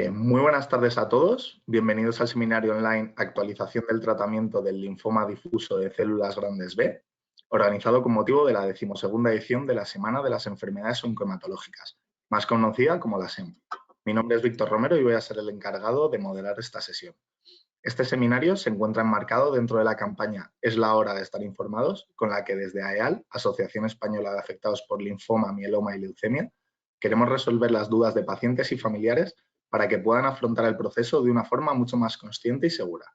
Muy buenas tardes a todos. Bienvenidos al seminario online Actualización del tratamiento del linfoma difuso de células grandes B, organizado con motivo de la 12ª edición de la Semana de las Enfermedades Oncohematológicas, más conocida como la SEM. Mi nombre es Víctor Romero y voy a ser el encargado de moderar esta sesión. Este seminario se encuentra enmarcado dentro de la campaña Es la hora de estar informados, con la que desde AEAL, Asociación Española de Afectados por Linfoma, Mieloma y Leucemia, queremos resolver las dudas de pacientes y familiares para que puedan afrontar el proceso de una forma mucho más consciente y segura.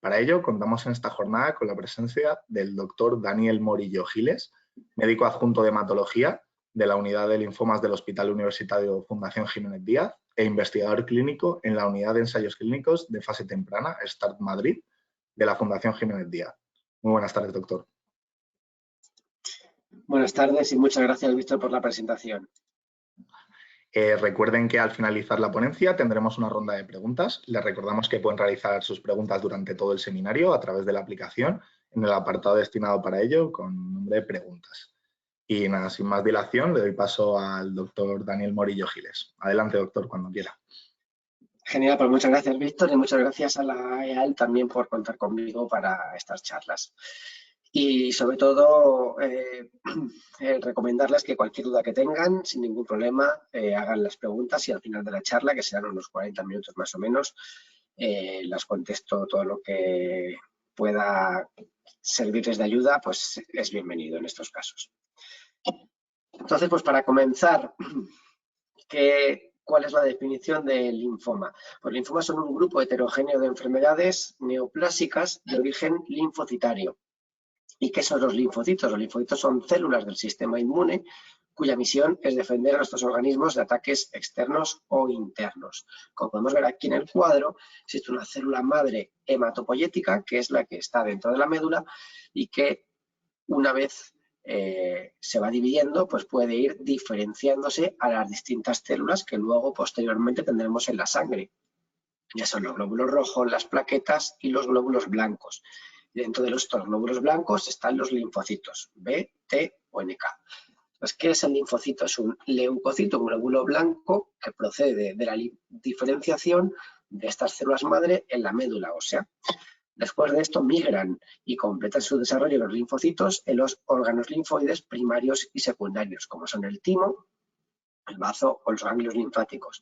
Para ello, contamos en esta jornada con la presencia del doctor Daniel Morillo Giles, médico adjunto de hematología de la Unidad de Linfomas del Hospital Universitario Fundación Jiménez Díaz e investigador clínico en la Unidad de Ensayos Clínicos de Fase Temprana, START Madrid, de la Fundación Jiménez Díaz. Muy buenas tardes, doctor. Buenas tardes y muchas gracias, Víctor, por la presentación. Recuerden que al finalizar la ponencia tendremos una ronda de preguntas. Les recordamos que pueden realizar sus preguntas durante todo el seminario a través de la aplicación en el apartado destinado para ello con nombre de preguntas. Y nada, sin más dilación, le doy paso al doctor Daniel Morillo Giles. Adelante, doctor, cuando quiera. Genial, pues muchas gracias, Víctor, y muchas gracias a la AEAL también por contar conmigo para estas charlas. Y sobre todo, recomendarles que cualquier duda que tengan, sin ningún problema, hagan las preguntas y al final de la charla, que serán unos 40 minutos más o menos, las contesto todo lo que pueda servirles de ayuda, pues es bienvenido en estos casos. Entonces, pues para comenzar, ¿cuál es la definición de linfoma? Pues linfomas son un grupo heterogéneo de enfermedades neoplásicas de origen linfocitario. ¿Y qué son los linfocitos? Los linfocitos son células del sistema inmune cuya misión es defender a nuestros organismos de ataques externos o internos. Como podemos ver aquí en el cuadro, existe una célula madre hematopoyética, que es la que está dentro de la médula y que una vez se va dividiendo, pues puede ir diferenciándose a las distintas células que luego posteriormente tendremos en la sangre. Ya son los glóbulos rojos, las plaquetas y los glóbulos blancos. Dentro de estos glóbulos blancos están los linfocitos, B, T o NK. Pues, ¿qué es el linfocito? Es un leucocito, un glóbulo blanco que procede de la diferenciación de estas células madre en la médula ósea. Después de esto migran y completan su desarrollo los linfocitos en los órganos linfoides primarios y secundarios, como son el timo, el bazo o los ganglios linfáticos.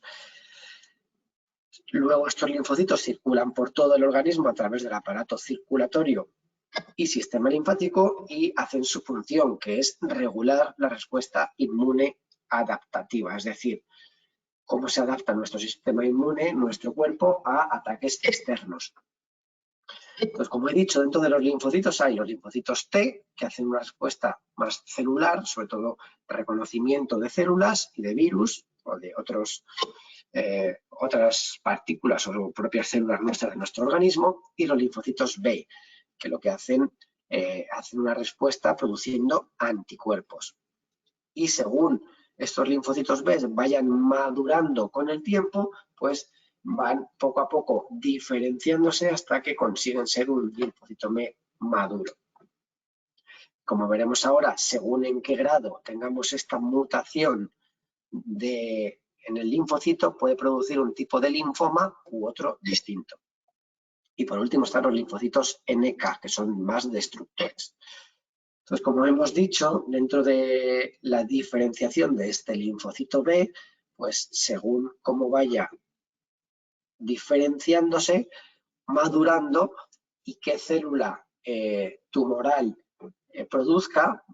Luego estos linfocitos circulan por todo el organismo a través del aparato circulatorio y sistema linfático y hacen su función, que es regular la respuesta inmune adaptativa, es decir, cómo se adapta nuestro sistema inmune, nuestro cuerpo, a ataques externos. Entonces, como he dicho, dentro de los linfocitos hay los linfocitos T, que hacen una respuesta más celular, sobre todo reconocimiento de células y de virus o de otras partículas o propias células nuestras de nuestro organismo, y los linfocitos B, que lo que hacen una respuesta produciendo anticuerpos. Y según estos linfocitos B vayan madurando con el tiempo, pues van poco a poco diferenciándose hasta que consiguen ser un linfocito B maduro. Como veremos ahora, según en qué grado tengamos esta mutación en el linfocito, puede producir un tipo de linfoma u otro distinto. Y por último están los linfocitos NK, que son más destructores. Entonces, como hemos dicho, dentro de la diferenciación de este linfocito B, pues según cómo vaya diferenciándose, madurando y qué célula tumoral produzca,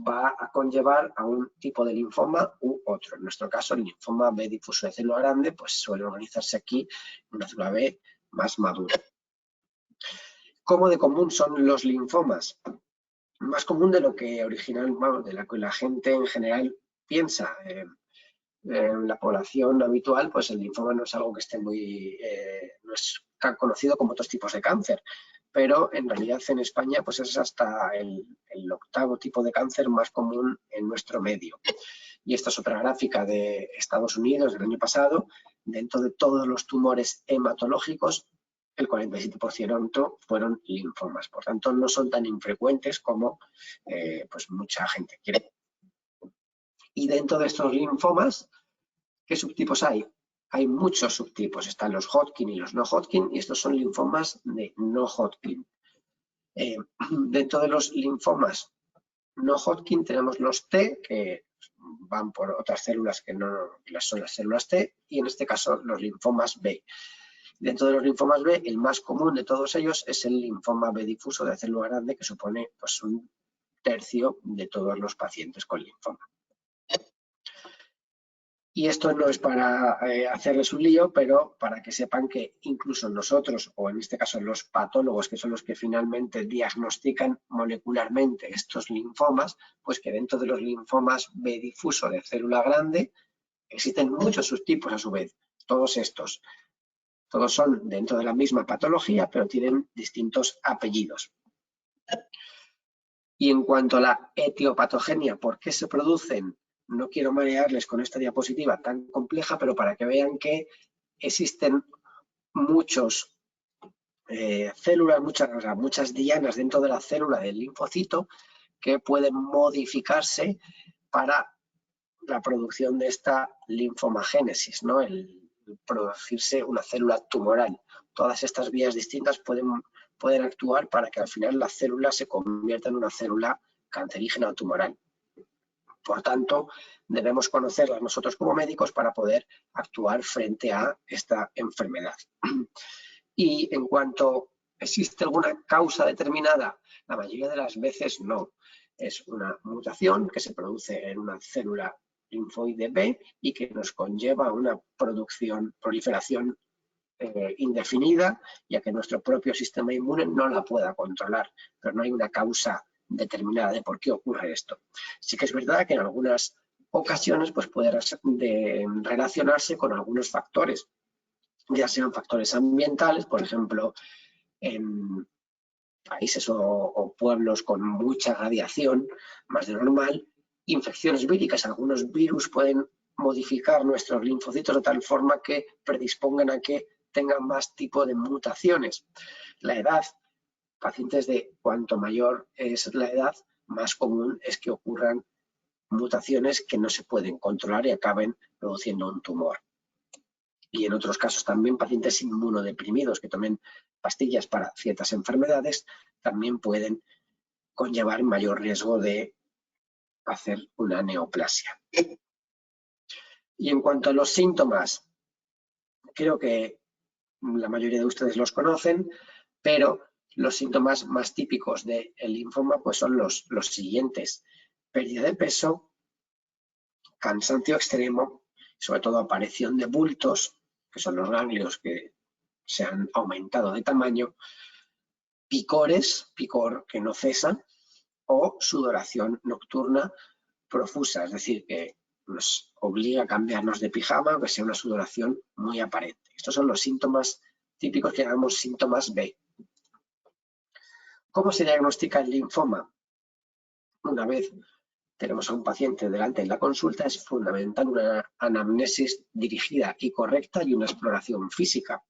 va a conllevar a un tipo de linfoma u otro. En nuestro caso, el linfoma B difuso de célula grande, pues suele organizarse aquí en una célula B más madura. ¿Cómo de común son los linfomas? Más común de lo que de la que la gente en general piensa. En la población habitual, pues el linfoma no es algo que esté no es tan conocido como otros tipos de cáncer, pero en realidad en España pues es hasta el 8º tipo de cáncer más común en nuestro medio. Y esta es otra gráfica de Estados Unidos del año pasado. Dentro de todos los tumores hematológicos, el 47% fueron linfomas. Por tanto, no son tan infrecuentes como pues mucha gente quiere. Y dentro de estos linfomas, ¿qué subtipos hay? hay muchos subtipos. Están los Hodgkin y los no Hodgkin, y estos son linfomas de no Hodgkin. Dentro de los linfomas no Hodgkin tenemos los T, que van por otras células que no son las células T, y en este caso los linfomas B. Dentro de los linfomas B, el más común de todos ellos es el linfoma B difuso de célula grande, que supone pues, 1/3 de todos los pacientes con linfoma. Y esto no es para hacerles un lío, pero para que sepan que incluso nosotros, o en este caso los patólogos, que son los que finalmente diagnostican molecularmente estos linfomas, pues que dentro de los linfomas B difuso de célula grande existen muchos subtipos a su vez. Todos estos, todos son dentro de la misma patología, pero tienen distintos apellidos. Y en cuanto a la etiopatogenia, ¿por qué se producen? No quiero marearles con esta diapositiva tan compleja, pero para que vean que existen muchas células, muchas dianas dentro de la célula del linfocito que pueden modificarse para la producción de esta linfomagénesis, ¿no? El producirse una célula tumoral. Todas estas vías distintas pueden actuar para que al final la célula se convierta en una célula cancerígena o tumoral. Por tanto, debemos conocerlas nosotros como médicos para poder actuar frente a esta enfermedad. Y en cuanto existe alguna causa determinada, la mayoría de las veces no. Es una mutación que se produce en una célula linfoide B y que nos conlleva una proliferación indefinida, ya que nuestro propio sistema inmune no la pueda controlar, pero no hay una causa determinada de por qué ocurre esto. Sí que es verdad que en algunas ocasiones pues, puede relacionarse con algunos factores, ya sean factores ambientales, por ejemplo, en países o pueblos con mucha radiación, más de lo normal, infecciones víricas, algunos virus pueden modificar nuestros linfocitos de tal forma que predispongan a que tengan más tipo de mutaciones. La edad, pacientes de cuanto mayor es la edad, más común es que ocurran mutaciones que no se pueden controlar y acaben produciendo un tumor. Y en otros casos también pacientes inmunodeprimidos que tomen pastillas para ciertas enfermedades también pueden conllevar mayor riesgo de hacer una neoplasia. Y en cuanto a los síntomas, creo que la mayoría de ustedes los conocen, pero los síntomas más típicos del linfoma pues son los siguientes: pérdida de peso, cansancio extremo, sobre todo aparición de bultos, que son los ganglios que se han aumentado de tamaño, picor que no cesa, o sudoración nocturna profusa, es decir, que nos obliga a cambiarnos de pijama, aunque sea una sudoración muy aparente. Estos son los síntomas típicos que llamamos síntomas B. ¿Cómo se diagnostica el linfoma? Una vez tenemos a un paciente delante en la consulta, es fundamental una anamnesis dirigida y correcta y una exploración física,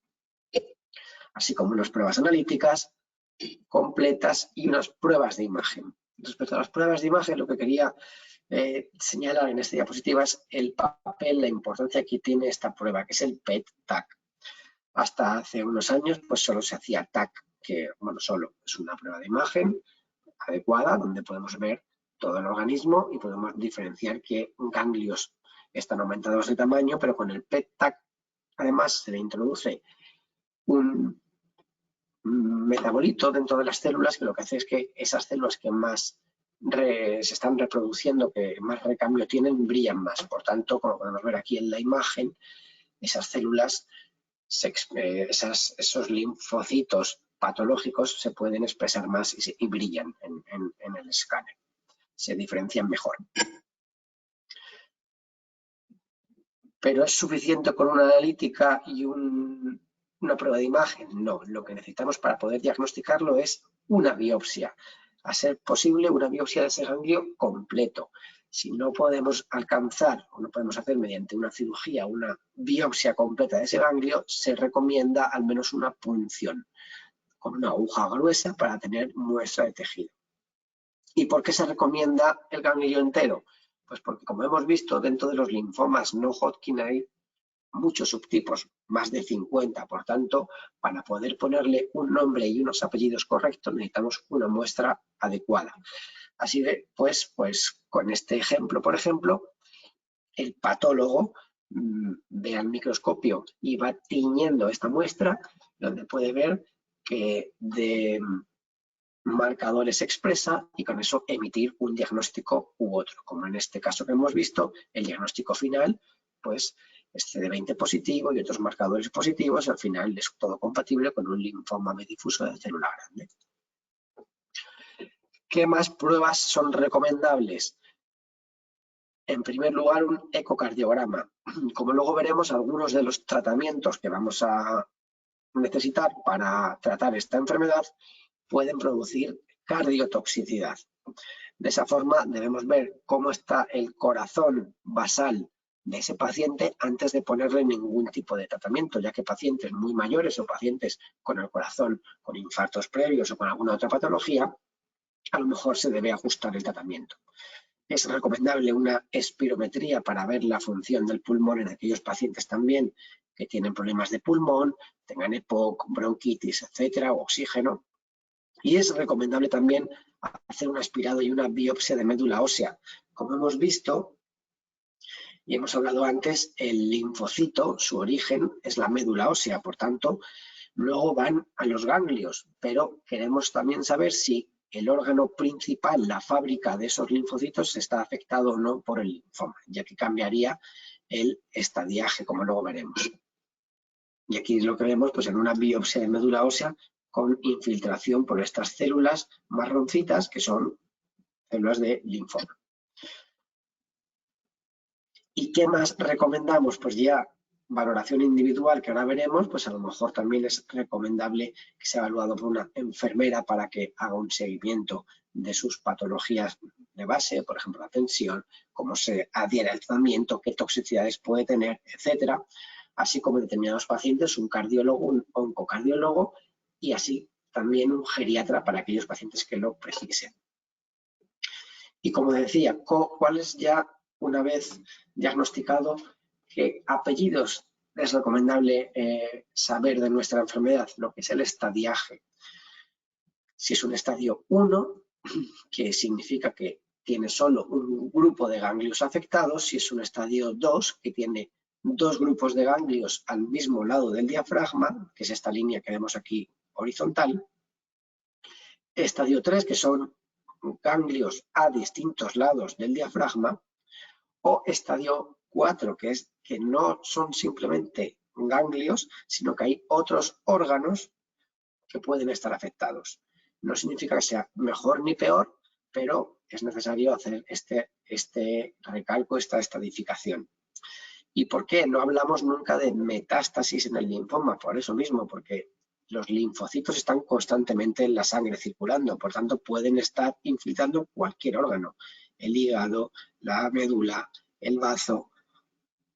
así como unas pruebas analíticas completas y unas pruebas de imagen. Respecto a las pruebas de imagen, lo que quería señalar en esta diapositiva es el papel, la importancia que tiene esta prueba, que es el PET-TAC. Hasta hace unos años pues solo se hacía TAC, que bueno, solo es una prueba de imagen adecuada donde podemos ver todo el organismo y podemos diferenciar qué ganglios están aumentados de tamaño, pero con el PET-TAC además se le introduce un metabolito dentro de las células que lo que hace es que esas células que más se están reproduciendo, que más recambio tienen, brillan más. Por tanto, como podemos ver aquí en la imagen, esas células, esos linfocitos patológicos se pueden expresar más y brillan en el escáner. Se diferencian mejor. ¿Pero es suficiente con una analítica y una prueba de imagen? No, lo que necesitamos para poder diagnosticarlo es una biopsia. A ser posible, una biopsia de ese ganglio completo. Si no podemos alcanzar o no podemos hacer mediante una cirugía una biopsia completa de ese ganglio, se recomienda al menos una punción con una aguja gruesa para tener muestra de tejido. ¿Y por qué se recomienda el ganglio entero? Pues porque, como hemos visto, dentro de los linfomas no Hodgkin hay muchos subtipos, más de 50. Por tanto, para poder ponerle un nombre y unos apellidos correctos necesitamos una muestra adecuada. Así que, pues con este ejemplo, por ejemplo, el patólogo ve al microscopio y va tiñendo esta muestra, donde puede ver que de marcadores expresa y con eso emitir un diagnóstico u otro. Como en este caso que hemos visto, el diagnóstico final, pues CD20 positivo y otros marcadores positivos, y al final es todo compatible con un linfoma B difuso de célula grande. ¿Qué más pruebas son recomendables? En primer lugar, un ecocardiograma. Como luego veremos, algunos de los tratamientos que vamos a necesitar para tratar esta enfermedad pueden producir cardiotoxicidad. De esa forma debemos ver cómo está el corazón basal de ese paciente antes de ponerle ningún tipo de tratamiento, ya que pacientes muy mayores o pacientes con el corazón con infartos previos o con alguna otra patología, a lo mejor se debe ajustar el tratamiento. Es recomendable una espirometría para ver la función del pulmón en aquellos pacientes también que tienen problemas de pulmón, tengan EPOC, bronquitis, etcétera, o oxígeno. Y es recomendable también hacer un aspirado y una biopsia de médula ósea. Como hemos visto y hemos hablado antes, el linfocito, su origen es la médula ósea, por tanto, luego van a los ganglios, pero queremos también saber si el órgano principal, la fábrica de esos linfocitos, está afectado o no por el linfoma, ya que cambiaría el estadiaje, como luego veremos. Y aquí es lo que vemos pues, en una biopsia de médula ósea con infiltración por estas células marroncitas, que son células de linfoma. ¿Y qué más recomendamos? Pues ya valoración individual, que ahora veremos, pues a lo mejor también es recomendable que sea evaluado por una enfermera para que haga un seguimiento de sus patologías de base, por ejemplo, la tensión, cómo se adhiere al tratamiento, qué toxicidades puede tener, etcétera, así como en determinados pacientes un cardiólogo, un oncocardiólogo y así también un geriatra para aquellos pacientes que lo precisen. Y como decía, ¿cuál es ya una vez diagnosticado qué apellidos es recomendable saber de nuestra enfermedad? Lo que es el estadiaje. Si es un estadio 1, que significa que tiene solo un grupo de ganglios afectados, si es un estadio 2, que tiene dos grupos de ganglios al mismo lado del diafragma, que es esta línea que vemos aquí horizontal. Estadio 3, que son ganglios a distintos lados del diafragma, o estadio 4, que es que no son simplemente ganglios, sino que hay otros órganos que pueden estar afectados. No significa que sea mejor ni peor, pero es necesario hacer este recalco, esta estadificación. ¿Y por qué? No hablamos nunca de metástasis en el linfoma, por eso mismo, porque los linfocitos están constantemente en la sangre circulando, por tanto pueden estar infiltrando cualquier órgano, el hígado, la médula, el bazo,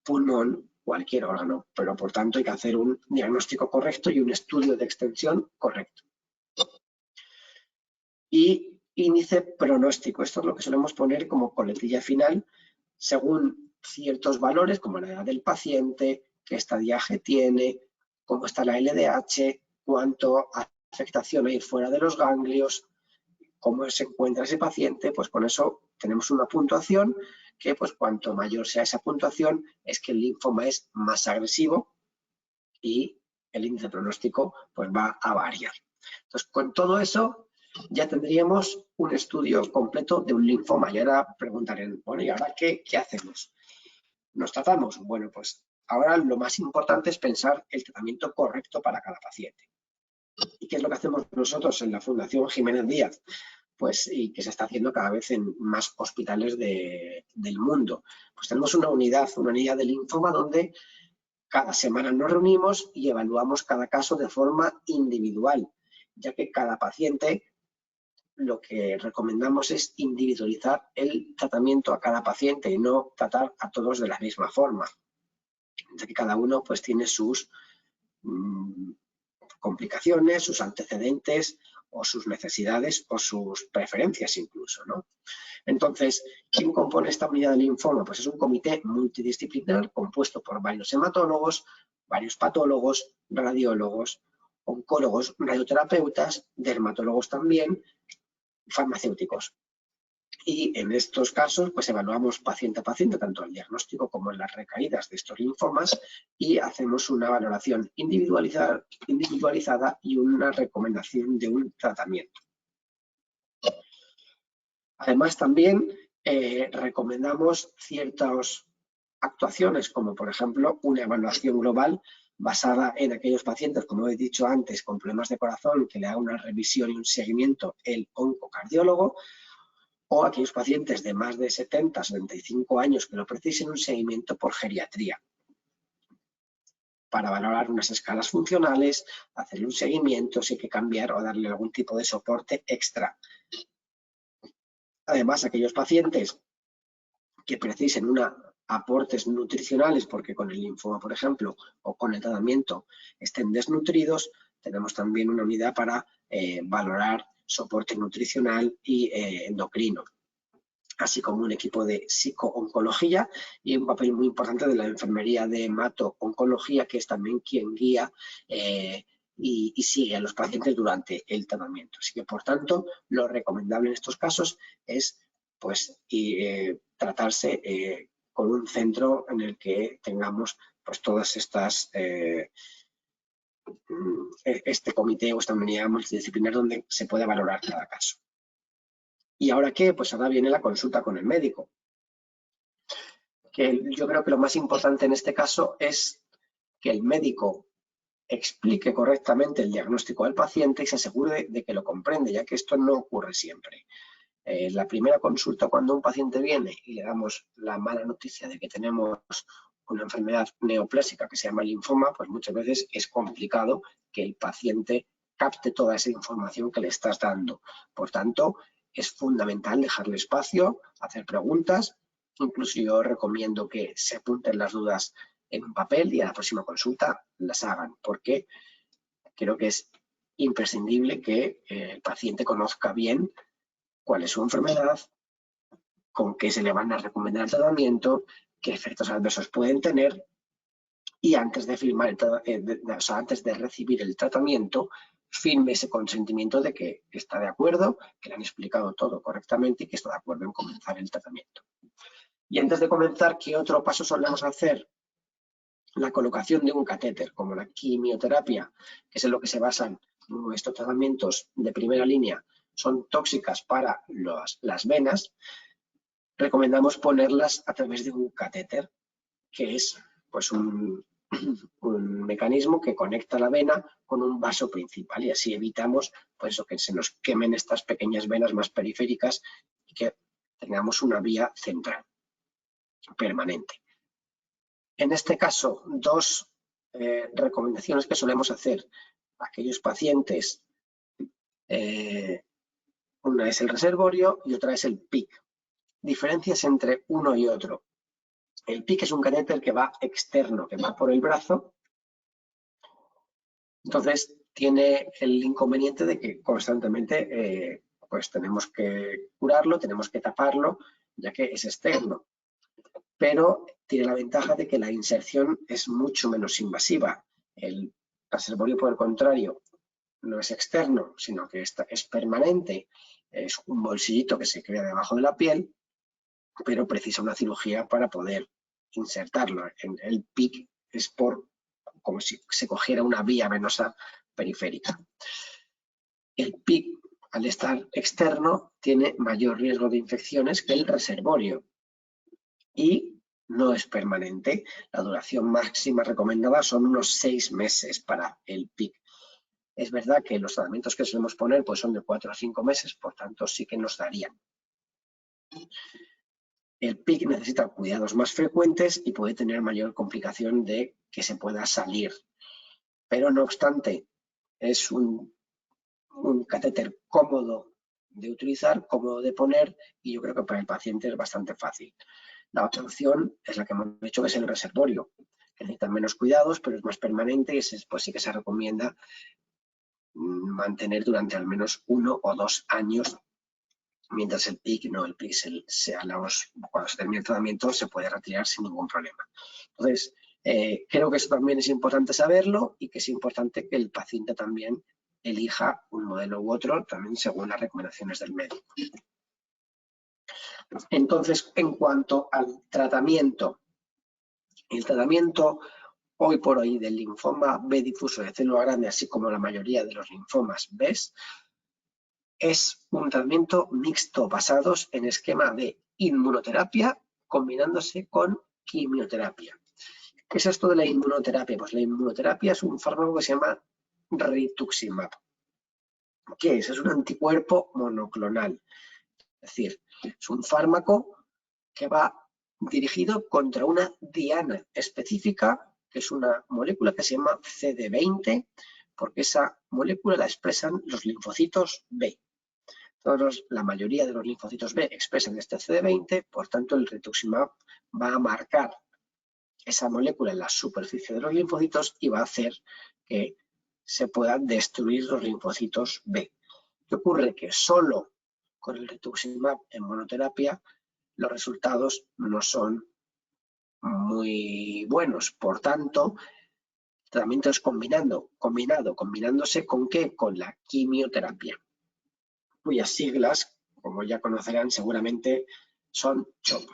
pulmón, cualquier órgano, pero por tanto hay que hacer un diagnóstico correcto y un estudio de extensión correcto. Y índice pronóstico, esto es lo que solemos poner como coletilla final, según ciertos valores como la edad del paciente, qué estadiaje tiene, cómo está la LDH, cuánto afectación hay fuera de los ganglios, cómo se encuentra ese paciente, pues con eso tenemos una puntuación que pues cuanto mayor sea esa puntuación es que el linfoma es más agresivo y el índice pronóstico pues va a variar. Entonces con todo eso ya tendríamos un estudio completo de un linfoma y ahora preguntarán, bueno, ¿y ahora qué hacemos? ¿Nos tratamos? Bueno, pues ahora lo más importante es pensar el tratamiento correcto para cada paciente. ¿Y qué es lo que hacemos nosotros en la Fundación Jiménez Díaz? Pues, y que se está haciendo cada vez en más hospitales del mundo. Pues tenemos una unidad de linfoma donde cada semana nos reunimos y evaluamos cada caso de forma individual, ya que cada paciente lo que recomendamos es individualizar el tratamiento a cada paciente y no tratar a todos de la misma forma, ya que cada uno pues tiene sus complicaciones, sus antecedentes o sus necesidades o sus preferencias incluso, ¿no? Entonces, ¿quién compone esta unidad de linfoma? Pues es un comité multidisciplinar compuesto por varios hematólogos, varios patólogos, radiólogos, oncólogos, radioterapeutas, dermatólogos también, farmacéuticos. Y en estos casos, pues evaluamos paciente a paciente, tanto el diagnóstico como en las recaídas de estos linfomas, y hacemos una valoración individualizada y una recomendación de un tratamiento. Además, también recomendamos ciertas actuaciones, como por ejemplo una evaluación global basada en aquellos pacientes, como he dicho antes, con problemas de corazón, que le haga una revisión y un seguimiento el oncocardiólogo, o aquellos pacientes de más de 70, 75 años que lo precisen un seguimiento por geriatría, para valorar unas escalas funcionales, hacerle un seguimiento, si hay que cambiar o darle algún tipo de soporte extra. Además, aquellos pacientes que precisen aportes nutricionales porque con el linfoma, por ejemplo, o con el tratamiento estén desnutridos, tenemos también una unidad para valorar soporte nutricional y endocrino, así como un equipo de psico-oncología y un papel muy importante de la enfermería de hemato-oncología, que es también quien guía y sigue a los pacientes durante el tratamiento. Así que, por tanto, lo recomendable en estos casos es pues, tratarse con un centro en el que tengamos pues, todas estas este comité o esta unidad multidisciplinar donde se puede valorar cada caso. ¿Y ahora qué? Pues ahora viene la consulta con el médico. Que yo creo que lo más importante en este caso es que el médico explique correctamente el diagnóstico del paciente y se asegure de que lo comprende, ya que esto no ocurre siempre. La primera consulta, cuando un paciente viene y le damos la mala noticia de que tenemos una enfermedad neoplásica que se llama linfoma, pues muchas veces es complicado que el paciente capte toda esa información que le estás dando. Por tanto, es fundamental dejarle espacio, hacer preguntas. Incluso yo recomiendo que se apunten las dudas en un papel y a la próxima consulta las hagan, porque creo que es imprescindible que el paciente conozca bien cuál es su enfermedad, con qué se le van a recomendar el tratamiento, qué efectos adversos pueden tener, y antes de antes de recibir el tratamiento, firme ese consentimiento de que está de acuerdo, que le han explicado todo correctamente y que está de acuerdo en comenzar el tratamiento. Y antes de comenzar, ¿qué otro paso solemos hacer? La colocación de un catéter, como la quimioterapia, que es en lo que se basan nuestros tratamientos de primera línea, son tóxicas para las venas. Recomendamos ponerlas a través de un catéter, que es pues, un mecanismo que conecta la vena con un vaso principal, y así evitamos pues, que se nos quemen estas pequeñas venas más periféricas y que tengamos una vía central permanente. En este caso, dos recomendaciones que solemos hacer a aquellos pacientes, una es el reservorio y otra es el PICC. Diferencias entre uno y otro. El PICC es un catéter que va externo, que va por el brazo. Entonces, tiene el inconveniente de que constantemente pues tenemos que curarlo, tenemos que taparlo, ya que es externo. Pero tiene la ventaja de que la inserción es mucho menos invasiva. El reservorio, por el contrario, no es externo, sino que es permanente. Es un bolsillito que se crea debajo de la piel, pero precisa una cirugía para poder insertarlo. El PICC es como si se cogiera una vía venosa periférica. El PICC, al estar externo, tiene mayor riesgo de infecciones que el reservorio y no es permanente. La duración máxima recomendada son unos 6 meses para el PICC. Es verdad que los tratamientos que solemos poner pues son de 4 a 5 meses, por tanto sí que nos darían. El PICC necesita cuidados más frecuentes y puede tener mayor complicación de que se pueda salir. Pero no obstante, es un catéter cómodo de utilizar, cómodo de poner, y yo creo que para el paciente es bastante fácil. La otra opción es la que hemos dicho, que es el reservorio, que necesita menos cuidados, pero es más permanente y pues sí que se recomienda mantener durante al menos 1 o 2 años, mientras el PIC no, el PIC cuando se termine el tratamiento se puede retirar sin ningún problema. Entonces, creo que eso también es importante saberlo y que es importante que el paciente también elija un modelo u otro, también según las recomendaciones del médico. Entonces, en cuanto al tratamiento, el tratamiento hoy por hoy del linfoma B difuso de célula grande, así como la mayoría de los linfomas B, es un tratamiento mixto basados en esquema de inmunoterapia combinándose con quimioterapia. ¿Qué es esto de la inmunoterapia? Pues la inmunoterapia es un fármaco que se llama rituximab. ¿Qué es? Es un anticuerpo monoclonal. Es decir, es un fármaco que va dirigido contra una diana específica, que es una molécula que se llama CD20, porque esa molécula la expresan los linfocitos B. La mayoría de los linfocitos B expresan este CD20, por tanto el rituximab va a marcar esa molécula en la superficie de los linfocitos y va a hacer que se puedan destruir los linfocitos B. ¿Qué ocurre? Que solo con el rituximab en monoterapia los resultados no son muy buenos. Por tanto, el tratamiento es combinándose ¿con qué? Con la quimioterapia, cuyas siglas, como ya conocerán seguramente, son CHOP.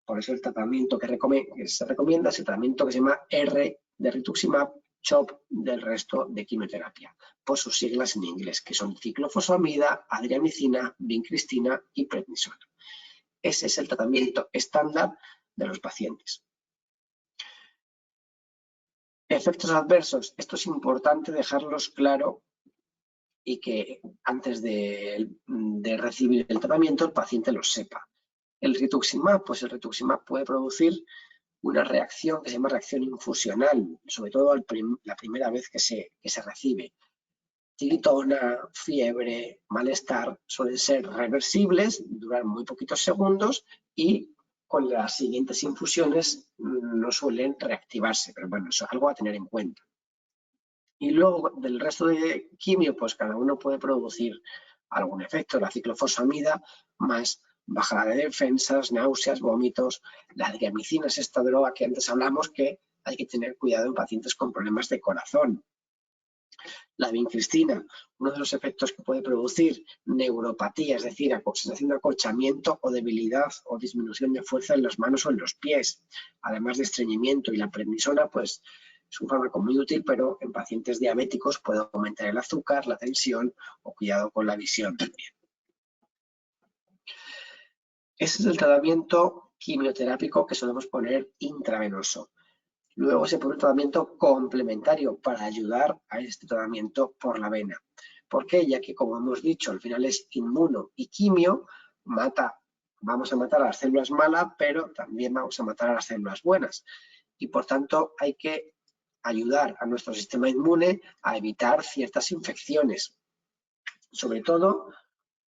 Por eso el tratamiento que se recomienda es el tratamiento que se llama R de rituximab, CHOP del resto de quimioterapia, por sus siglas en inglés, que son ciclofosfamida, adriamicina, vincristina y prednisona. Ese es el tratamiento estándar de los pacientes. Efectos adversos. Esto es importante dejarlos claro y que antes de recibir el tratamiento el paciente lo sepa. El rituximab, pues el rituximab puede producir una reacción que se llama reacción infusional, sobre todo la primera vez que se recibe. Tiritona, fiebre, malestar suelen ser reversibles, duran muy poquitos segundos y con las siguientes infusiones no suelen reactivarse, pero bueno, eso es algo a tener en cuenta. Y luego del resto de quimio, pues cada uno puede producir algún efecto. La ciclofosfamida más bajada de defensas, náuseas, vómitos. La adriamicina es esta droga que antes hablamos que hay que tener cuidado en pacientes con problemas de corazón. La vincristina, uno de los efectos que puede producir neuropatía, es decir, sensación de acolchamiento o debilidad o disminución de fuerza en las manos o en los pies, además de estreñimiento. Y la prednisona, pues es un fármaco muy útil, pero en pacientes diabéticos puede aumentar el azúcar, la tensión o cuidado con la visión también. Ese es el tratamiento quimioterápico que solemos poner intravenoso. Luego se pone un tratamiento complementario para ayudar a este tratamiento por la vena. ¿Por qué? Ya que, como hemos dicho, al final es inmuno y quimio, vamos a matar a las células malas, pero también vamos a matar a las células buenas. Y por tanto hay que ayudar a nuestro sistema inmune a evitar ciertas infecciones. Sobre todo,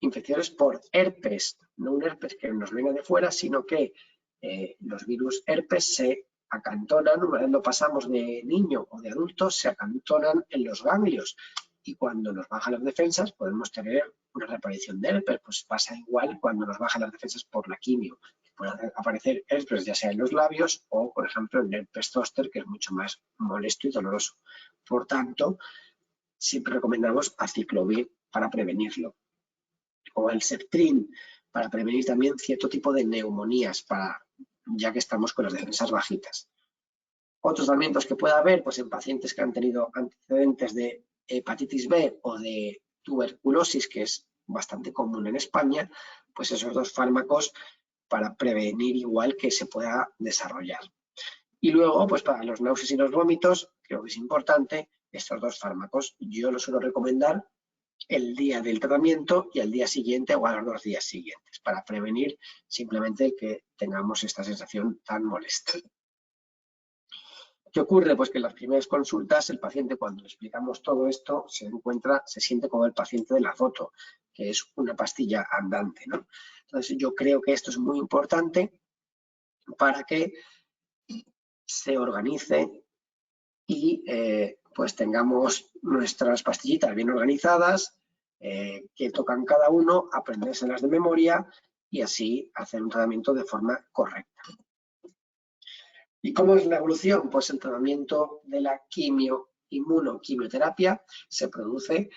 infecciones por herpes, no un herpes que nos venga de fuera, sino que los virus herpes se acantonan, cuando pasamos de niño o de adulto, se acantonan en los ganglios y cuando nos bajan las defensas podemos tener una reaparición de herpes. Pues pasa igual cuando nos bajan las defensas por la quimio. Puede aparecer herpes ya sea en los labios o, por ejemplo, el herpes zóster, que es mucho más molesto y doloroso. Por tanto, siempre recomendamos aciclovir para prevenirlo. O el Septrin para prevenir también cierto tipo de neumonías, ya que estamos con las defensas bajitas. Otros tratamientos que pueda haber, pues en pacientes que han tenido antecedentes de hepatitis B o de tuberculosis, que es bastante común en España, pues esos dos fármacos para prevenir igual que se pueda desarrollar. Y luego, pues para los náuseas y los vómitos, creo que es importante estos dos fármacos. Yo los suelo recomendar el día del tratamiento y al día siguiente o a los 2 días siguientes, para prevenir simplemente que tengamos esta sensación tan molesta. ¿Qué ocurre? Pues que en las primeras consultas el paciente, cuando le explicamos todo esto, se siente como el paciente de la foto, que es una pastilla andante, ¿no? Entonces yo creo que esto es muy importante para que se organice y pues tengamos nuestras pastillitas bien organizadas, que tocan cada uno, aprendérselas de memoria y así hacer un tratamiento de forma correcta. ¿Y cómo es la evolución? Pues el tratamiento de la inmunoquimioterapia se produce,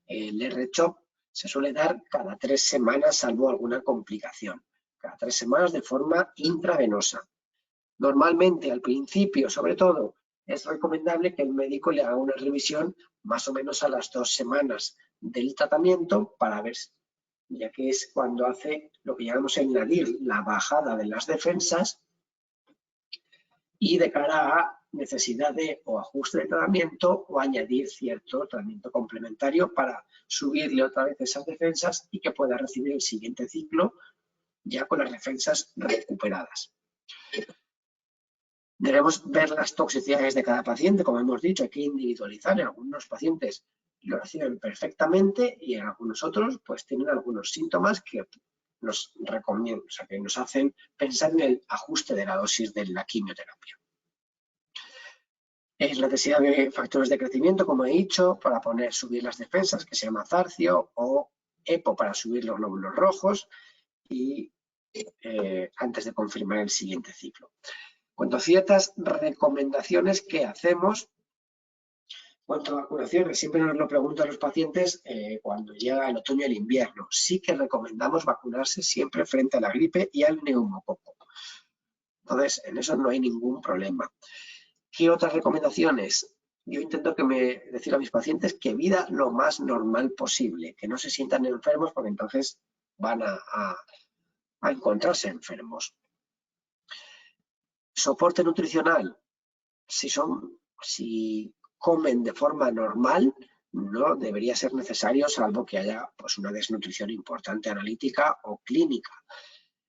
el R-CHOP se suele dar cada 3 semanas, salvo alguna complicación. Cada 3 semanas de forma intravenosa. Normalmente, al principio, sobre todo, es recomendable que el médico le haga una revisión más o menos a las 2 semanas del tratamiento para ver, ya que es cuando hace lo que llamamos el nadir, la bajada de las defensas, y de cara a necesidad de o ajuste de tratamiento o añadir cierto tratamiento complementario para subirle otra vez esas defensas y que pueda recibir el siguiente ciclo ya con las defensas recuperadas. Debemos ver las toxicidades de cada paciente, como hemos dicho, hay que individualizar. En algunos pacientes lo reciben perfectamente y en algunos otros pues tienen algunos síntomas que nos recomiendan, o sea, que nos hacen pensar en el ajuste de la dosis de la quimioterapia. Es la necesidad de factores de crecimiento, como he dicho, para subir las defensas, que se llama Zarcio, o EPO para subir los glóbulos rojos y antes de confirmar el siguiente ciclo. Cuanto a ciertas recomendaciones que hacemos, cuanto a vacunaciones, siempre nos lo preguntan los pacientes cuando llega el otoño y el invierno. Sí que recomendamos vacunarse siempre frente a la gripe y al neumococo. Entonces, en eso no hay ningún problema. ¿Qué otras recomendaciones? Yo intento decir a mis pacientes que vida lo más normal posible, que no se sientan enfermos porque entonces van a encontrarse enfermos. Soporte nutricional. Si comen de forma normal, no debería ser necesario, salvo que haya pues, una desnutrición importante analítica o clínica.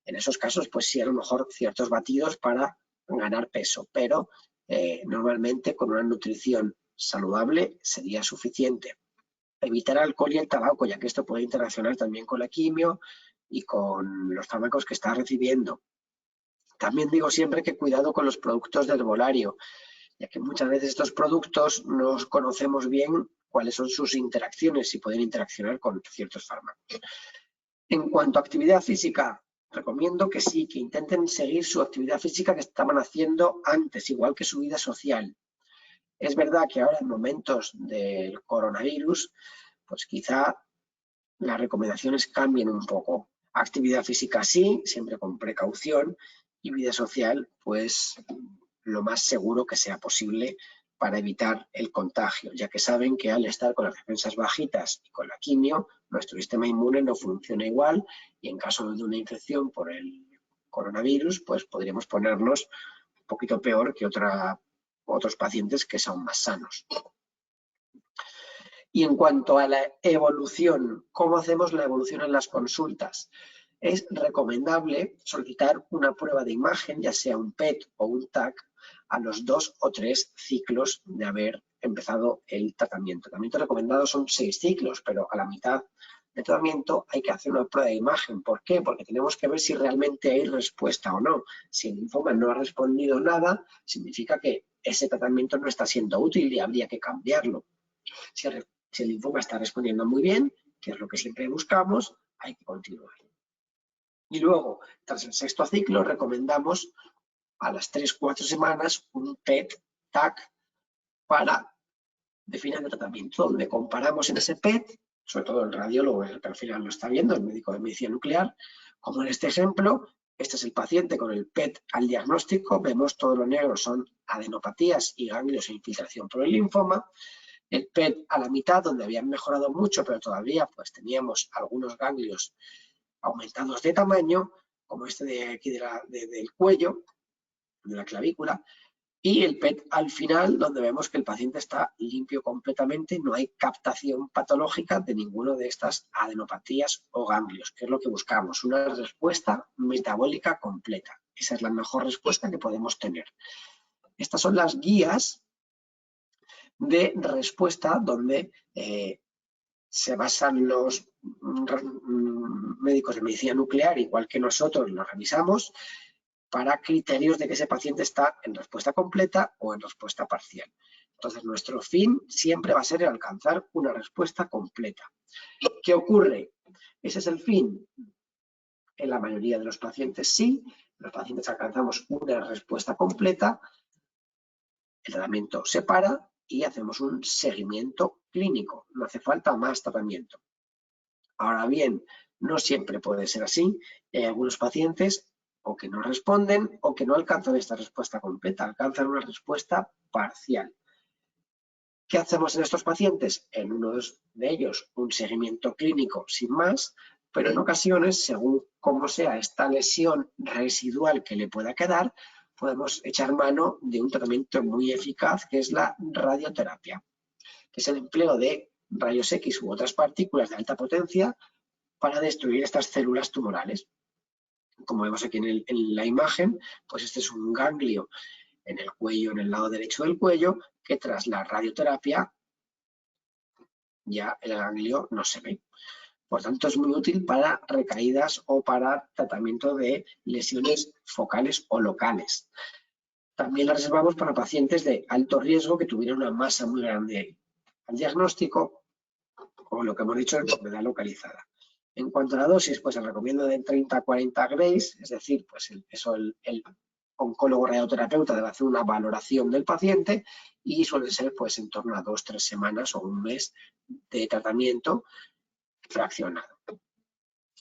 En esos casos, pues sí, a lo mejor ciertos batidos para ganar peso, pero normalmente con una nutrición saludable sería suficiente. Evitar alcohol y el tabaco, ya que esto puede interaccionar también con la quimio y con los fármacos que está recibiendo. También digo siempre que cuidado con los productos de herbolario, ya que muchas veces estos productos no conocemos bien cuáles son sus interacciones y pueden interaccionar con ciertos fármacos. En cuanto a actividad física, recomiendo que sí, que intenten seguir su actividad física que estaban haciendo antes, igual que su vida social. Es verdad que ahora en momentos del coronavirus, pues quizá las recomendaciones cambien un poco. Actividad física sí, siempre con precaución, y vida social, pues lo más seguro que sea posible para evitar el contagio, ya que saben que al estar con las defensas bajitas y con la quimio, nuestro sistema inmune no funciona igual y en caso de una infección por el coronavirus, pues podríamos ponernos un poquito peor que otros pacientes que son más sanos. Y en cuanto a la evolución, ¿cómo hacemos la evolución en las consultas? Es recomendable solicitar una prueba de imagen, ya sea un PET o un TAC, a los 2 o 3 ciclos de haber empezado el tratamiento. El tratamiento recomendado son 6 ciclos, pero a la mitad del tratamiento hay que hacer una prueba de imagen. ¿Por qué? Porque tenemos que ver si realmente hay respuesta o no. Si el linfoma no ha respondido nada, significa que ese tratamiento no está siendo útil y habría que cambiarlo. Si el linfoma está respondiendo muy bien, que es lo que siempre buscamos, hay que continuar. Y luego, tras el 6º ciclo, recomendamos a las 3-4 semanas un PET-TAC para definir el tratamiento, donde comparamos en ese PET, sobre todo el radiólogo, el que al final lo está viendo, el médico de medicina nuclear, como en este ejemplo, este es el paciente con el PET al diagnóstico, vemos todo lo negro son adenopatías y ganglios e infiltración por el linfoma, el PET a la mitad, donde habían mejorado mucho, pero todavía pues teníamos algunos ganglios aumentados de tamaño, como este de aquí del cuello, de la clavícula, y el PET al final, donde vemos que el paciente está limpio completamente, no hay captación patológica de ninguno de estas adenopatías o ganglios, que es lo que buscamos, una respuesta metabólica completa. Esa es la mejor respuesta que podemos tener. Estas son las guías de respuesta donde se basan los médicos de medicina nuclear, igual que nosotros los revisamos, para criterios de que ese paciente está en respuesta completa o en respuesta parcial. Entonces, nuestro fin siempre va a ser el alcanzar una respuesta completa. ¿Qué ocurre? ¿Ese es el fin? En la mayoría de los pacientes sí. Los pacientes alcanzamos una respuesta completa, el tratamiento se para y hacemos un seguimiento clínico. No hace falta más tratamiento. Ahora bien, no siempre puede ser así. Hay algunos pacientes o que no responden o que no alcanzan esta respuesta completa, alcanzan una respuesta parcial. ¿Qué hacemos en estos pacientes? En uno de ellos un seguimiento clínico sin más, pero en ocasiones, según cómo sea esta lesión residual que le pueda quedar, podemos echar mano de un tratamiento muy eficaz que es la radioterapia, que es el empleo de rayos X u otras partículas de alta potencia para destruir estas células tumorales. Como vemos aquí en la imagen, pues este es un ganglio en el cuello, en el lado derecho del cuello, que tras la radioterapia ya el ganglio no se ve. Por tanto, es muy útil para recaídas o para tratamiento de lesiones focales o locales. También la reservamos para pacientes de alto riesgo que tuvieran una masa muy grande al diagnóstico o lo que hemos dicho, enfermedad localizada. En cuanto a la dosis, pues se recomienda de 30 a 40 grays, es decir, pues el oncólogo radioterapeuta debe hacer una valoración del paciente y suele ser pues en torno a 2 o 3 semanas o un mes de tratamiento fraccionado.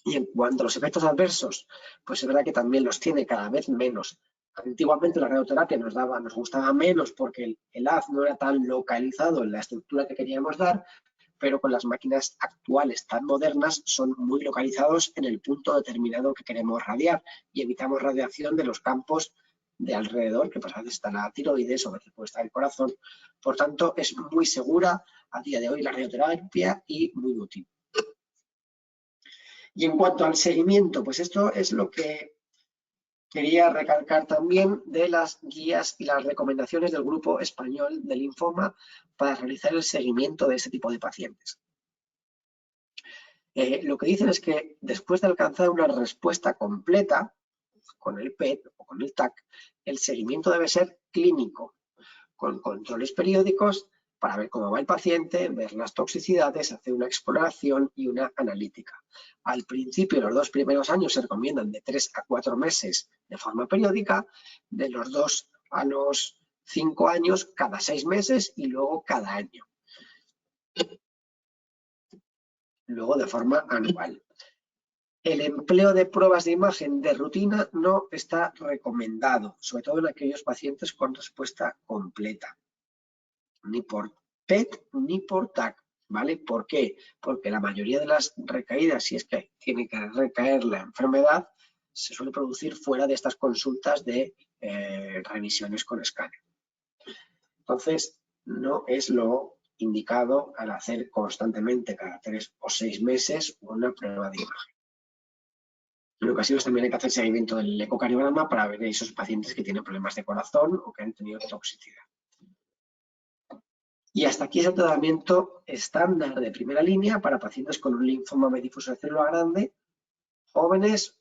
Y en cuanto a los efectos adversos, pues es verdad que también los tiene cada vez menos. Antiguamente la radioterapia nos gustaba menos porque el haz no era tan localizado en la estructura que queríamos dar, pero con las máquinas actuales tan modernas son muy localizados en el punto determinado que queremos radiar y evitamos radiación de los campos de alrededor, que pues a veces está la tiroides o a veces puede estar el corazón. Por tanto, es muy segura a día de hoy la radioterapia y muy útil. Y en cuanto al seguimiento, pues esto es lo que quería recalcar también de las guías y las recomendaciones del Grupo Español de Linfoma para realizar el seguimiento de este tipo de pacientes. Lo que dicen es que después de alcanzar una respuesta completa con el PET o con el TAC, el seguimiento debe ser clínico, con controles periódicos para ver cómo va el paciente, ver las toxicidades, hacer una exploración y una analítica. Al principio, los 2 primeros años se recomiendan de 3 a 4 meses de forma periódica, de los 2 a los 5 años cada 6 meses y luego cada año. Luego de forma anual. El empleo de pruebas de imagen de rutina no está recomendado, sobre todo en aquellos pacientes con respuesta completa. Ni por PET ni por TAC, ¿vale? ¿Por qué? Porque la mayoría de las recaídas, si es que tiene que recaer la enfermedad, se suele producir fuera de estas consultas de revisiones con escáner. Entonces, no es lo indicado al hacer constantemente cada 3 o 6 meses una prueba de imagen. En ocasiones también hay que hacer seguimiento del ecocardiograma para ver a esos pacientes que tienen problemas de corazón o que han tenido toxicidad. Y hasta aquí es el tratamiento estándar de primera línea para pacientes con un linfoma difuso de célula grande, jóvenes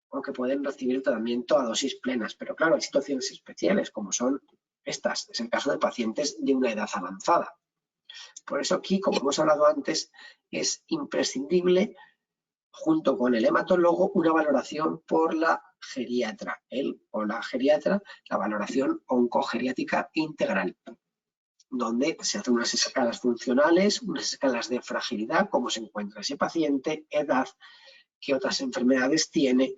o que pueden recibir tratamiento a dosis plenas. Pero claro, hay situaciones especiales como son estas. Es el caso de pacientes de una edad avanzada. Por eso aquí, como hemos hablado antes, es imprescindible, junto con el hematólogo, una valoración por la geriatra, él o la geriatra, la valoración oncogeriátrica integral, donde se hacen unas escalas funcionales, unas escalas de fragilidad, cómo se encuentra ese paciente, edad, qué otras enfermedades tiene,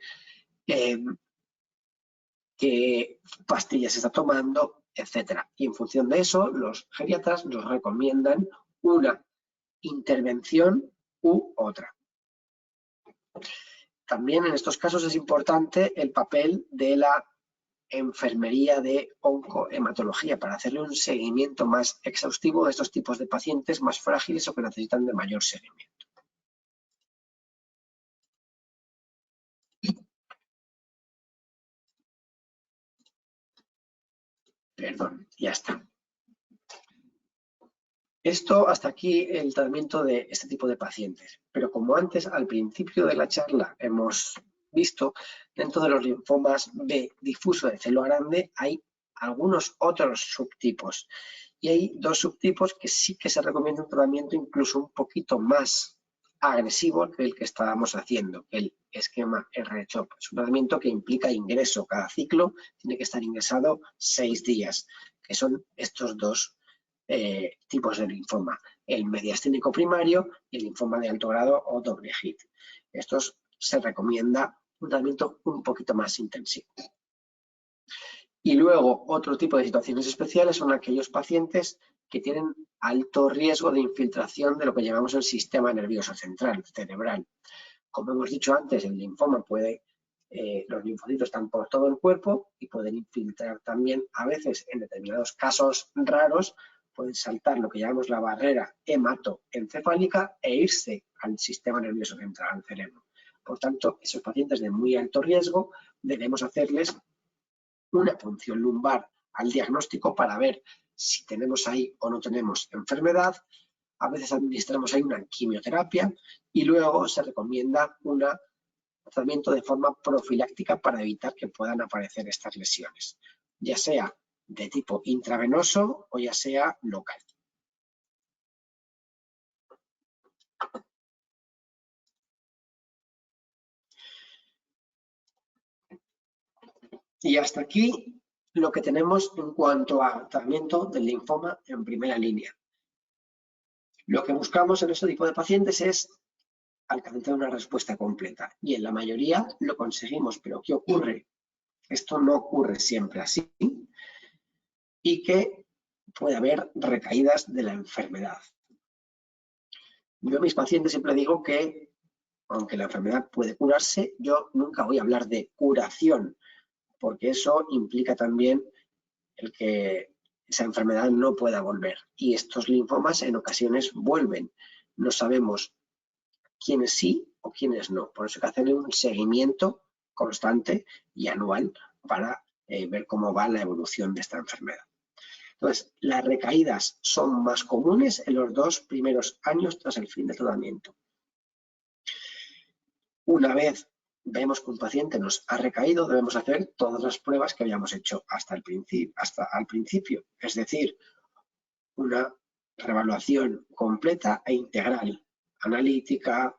qué pastillas está tomando, etcétera. Y en función de eso, los geriatras nos recomiendan una intervención u otra. También en estos casos es importante el papel de la enfermería de oncohematología para hacerle un seguimiento más exhaustivo de estos tipos de pacientes más frágiles o que necesitan de mayor seguimiento. Perdón, ya está. Esto hasta aquí el tratamiento de este tipo de pacientes. Pero como antes, al principio de la charla, hemos visto, dentro de los linfomas B difuso de célula grande hay algunos otros subtipos. Y hay dos subtipos que sí que se recomienda un tratamiento incluso un poquito más agresivo que el que estábamos haciendo, el esquema R-CHOP. Es un tratamiento que implica ingreso. Cada ciclo tiene que estar ingresado 6 días, que son estos dos tipos de linfoma, el mediasténico primario y el linfoma de alto grado o doble hit. Estos se recomienda un tratamiento un poquito más intensivo. Y luego, otro tipo de situaciones especiales son aquellos pacientes que tienen alto riesgo de infiltración de lo que llamamos el sistema nervioso central, cerebral. Como hemos dicho antes, el linfoma los linfocitos están por todo el cuerpo y pueden infiltrar también, a veces, en determinados casos raros, pueden saltar lo que llamamos la barrera hematoencefálica e irse al sistema nervioso central, al cerebro. Por tanto, esos pacientes de muy alto riesgo debemos hacerles una punción lumbar al diagnóstico para ver si tenemos ahí o no tenemos enfermedad. A veces administramos ahí una quimioterapia y luego se recomienda un tratamiento de forma profiláctica para evitar que puedan aparecer estas lesiones, ya sea de tipo intravenoso o ya sea local. Y hasta aquí lo que tenemos en cuanto a tratamiento del linfoma en primera línea. Lo que buscamos en este tipo de pacientes es alcanzar una respuesta completa y en la mayoría lo conseguimos, pero ¿qué ocurre? Esto no ocurre siempre así y que puede haber recaídas de la enfermedad. Yo a mis pacientes siempre digo que, aunque la enfermedad puede curarse, yo nunca voy a hablar de curación, porque eso implica también el que esa enfermedad no pueda volver. Y estos linfomas en ocasiones vuelven. No sabemos quiénes sí o quiénes no. Por eso hay que hacer un seguimiento constante y anual para ver cómo va la evolución de esta enfermedad. Entonces, las recaídas son más comunes en los 2 primeros años tras el fin del tratamiento. Una vez vemos que un paciente nos ha recaído, debemos hacer todas las pruebas que habíamos hecho hasta al principio. Es decir, una reevaluación completa e integral, analítica,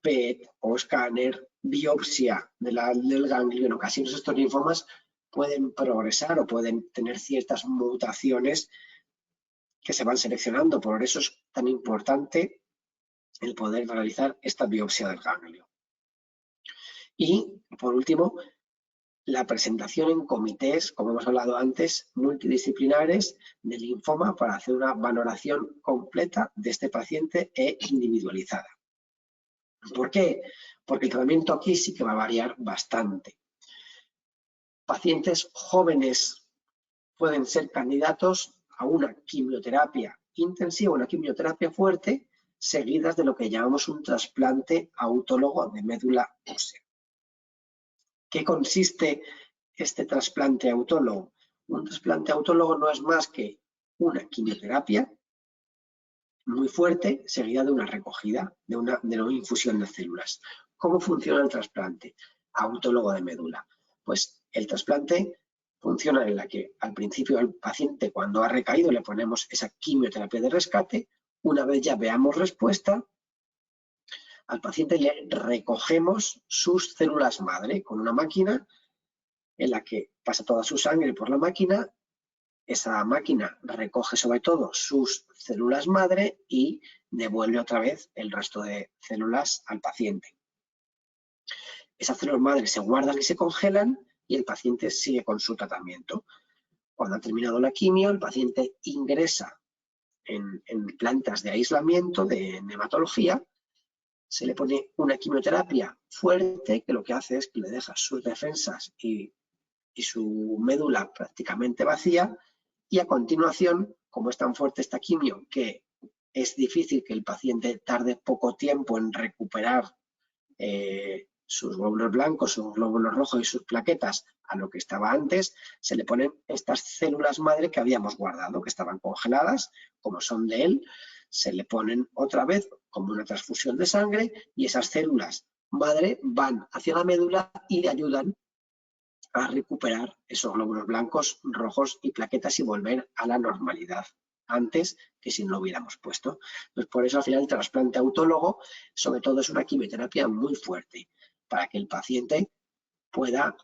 PET o escáner, biopsia del ganglio. En ocasiones estos linfomas pueden progresar o pueden tener ciertas mutaciones que se van seleccionando. Por eso es tan importante el poder realizar esta biopsia del ganglio. Y, por último, la presentación en comités, como hemos hablado antes, multidisciplinares de linfoma para hacer una valoración completa de este paciente e individualizada. ¿Por qué? Porque el tratamiento aquí sí que va a variar bastante. Pacientes jóvenes pueden ser candidatos a una quimioterapia intensiva, una quimioterapia fuerte, seguidas de lo que llamamos un trasplante autólogo de médula ósea. ¿Qué consiste este trasplante autólogo? Un trasplante autólogo no es más que una quimioterapia muy fuerte seguida de una recogida, de una infusión de células. ¿Cómo funciona el trasplante autólogo de médula? Pues el trasplante funciona en la que al principio al paciente, cuando ha recaído, le ponemos esa quimioterapia de rescate. Una vez ya veamos respuesta, al paciente le recogemos sus células madre con una máquina en la que pasa toda su sangre por la máquina. Esa máquina recoge sobre todo sus células madre y devuelve otra vez el resto de células al paciente. Esas células madre se guardan y se congelan y el paciente sigue con su tratamiento. Cuando ha terminado la quimio, el paciente ingresa en plantas de aislamiento, de nematología. Se le pone una quimioterapia fuerte que lo que hace es que le deja sus defensas y su médula prácticamente vacía. Y a continuación, como es tan fuerte esta quimio que es difícil que el paciente tarde poco tiempo en recuperar sus glóbulos blancos, sus glóbulos rojos y sus plaquetas a lo que estaba antes, se le ponen estas células madre que habíamos guardado, que estaban congeladas, como son de él, se le ponen otra vez como una transfusión de sangre y esas células madre van hacia la médula y le ayudan a recuperar esos glóbulos blancos, rojos y plaquetas y volver a la normalidad antes que si no lo hubiéramos puesto. Pues por eso al final el trasplante autólogo sobre todo es una quimioterapia muy fuerte para que el paciente pueda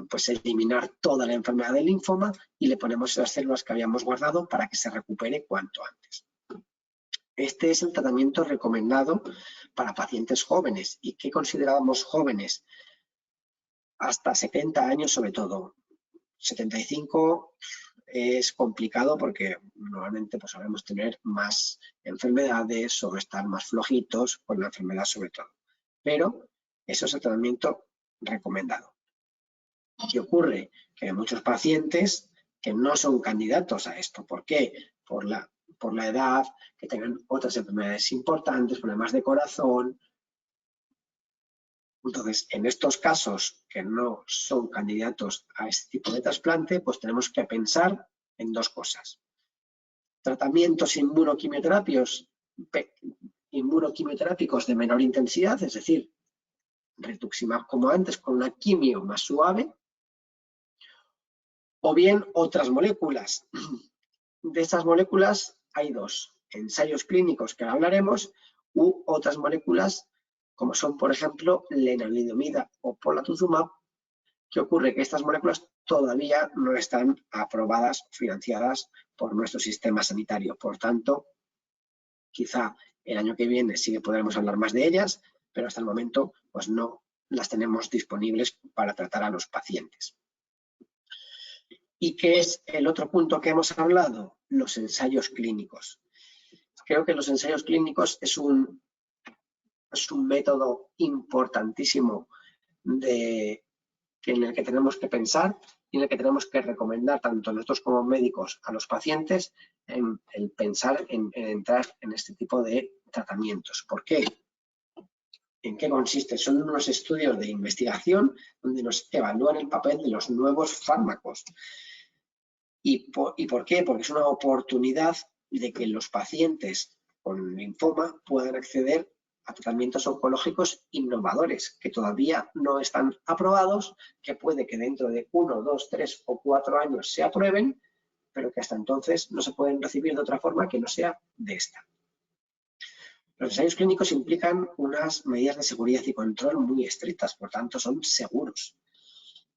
pues eliminar toda la enfermedad del linfoma y le ponemos las células que habíamos guardado para que se recupere cuanto antes. Este es el tratamiento recomendado para pacientes jóvenes. ¿Y qué considerábamos jóvenes? Hasta 70 años sobre todo. 75 es complicado porque normalmente pues sabemos tener más enfermedades o estar más flojitos con la enfermedad sobre todo. Pero eso es el tratamiento recomendado. ¿Qué ocurre? Que hay muchos pacientes que no son candidatos a esto. ¿Por qué? Por la edad, que tengan otras enfermedades importantes, problemas de corazón. Entonces, en estos casos que no son candidatos a este tipo de trasplante, pues tenemos que pensar en dos cosas. Tratamientos inmunoquimioterápicos de menor intensidad, es decir, rituximab como antes, con una quimio más suave, o bien otras moléculas. De estas moléculas hay dos, ensayos clínicos que hablaremos, u otras moléculas como son, por ejemplo, lenalidomida o polatuzumab. ¿Qué ocurre? Que estas moléculas todavía no están aprobadas, financiadas por nuestro sistema sanitario. Por tanto, quizá el año que viene sí que podremos hablar más de ellas, pero hasta el momento pues no las tenemos disponibles para tratar a los pacientes. ¿Y qué es el otro punto que hemos hablado? Los ensayos clínicos. Creo que los ensayos clínicos es un método importantísimo en el que tenemos que pensar y en el que tenemos que recomendar tanto nosotros como médicos a los pacientes en pensar en entrar en este tipo de tratamientos. ¿Por qué? ¿En qué consiste? Son unos estudios de investigación donde nos evalúan el papel de los nuevos fármacos. ¿Y por qué? Porque es una oportunidad de que los pacientes con linfoma puedan acceder a tratamientos oncológicos innovadores que todavía no están aprobados, que puede que dentro de 1, 2, 3 o 4 años se aprueben, pero que hasta entonces no se pueden recibir de otra forma que no sea de esta. Los ensayos clínicos implican unas medidas de seguridad y control muy estrictas, por tanto son seguros.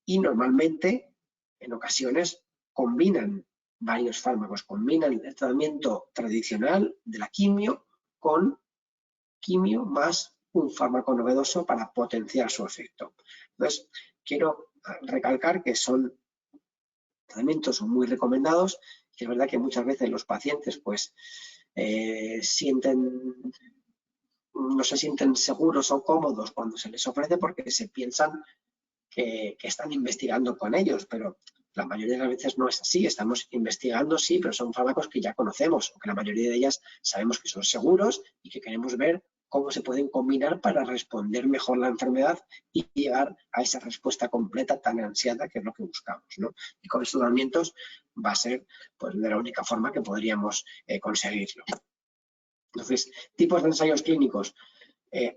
Y normalmente, en ocasiones, combinan varios fármacos, combinan el tratamiento tradicional de la quimio con quimio más un fármaco novedoso para potenciar su efecto. Entonces, quiero recalcar que son tratamientos muy recomendados, que es verdad que muchas veces los pacientes pues no se sienten seguros o cómodos cuando se les ofrece porque se piensan que están investigando con ellos, pero la mayoría de las veces no es así. Estamos investigando, sí, pero son fármacos que ya conocemos, o que la mayoría de ellas sabemos que son seguros y que queremos ver cómo se pueden combinar para responder mejor la enfermedad y llegar a esa respuesta completa tan ansiada que es lo que buscamos, ¿no? Y con estos tratamientos va a ser pues, de la única forma que podríamos conseguirlo. Entonces, tipos de ensayos clínicos.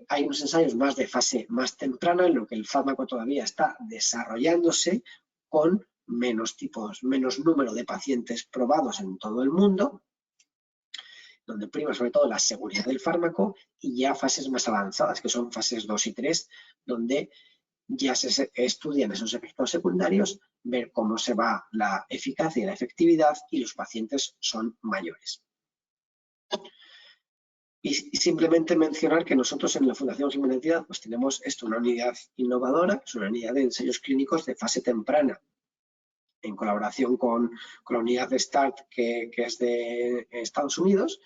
Hay unos ensayos más de fase más temprana en lo que el fármaco todavía está desarrollándose con menos número de pacientes probados en todo el mundo, donde prima sobre todo la seguridad del fármaco, y ya fases más avanzadas, que son fases 2 y 3, donde ya se estudian esos efectos secundarios, ver cómo se va la eficacia y la efectividad y los pacientes son mayores. Y simplemente mencionar que nosotros en la Fundación Giménez pues tenemos una unidad innovadora, es una unidad de ensayos clínicos de fase temprana, en colaboración con la unidad de START, que es de Estados Unidos,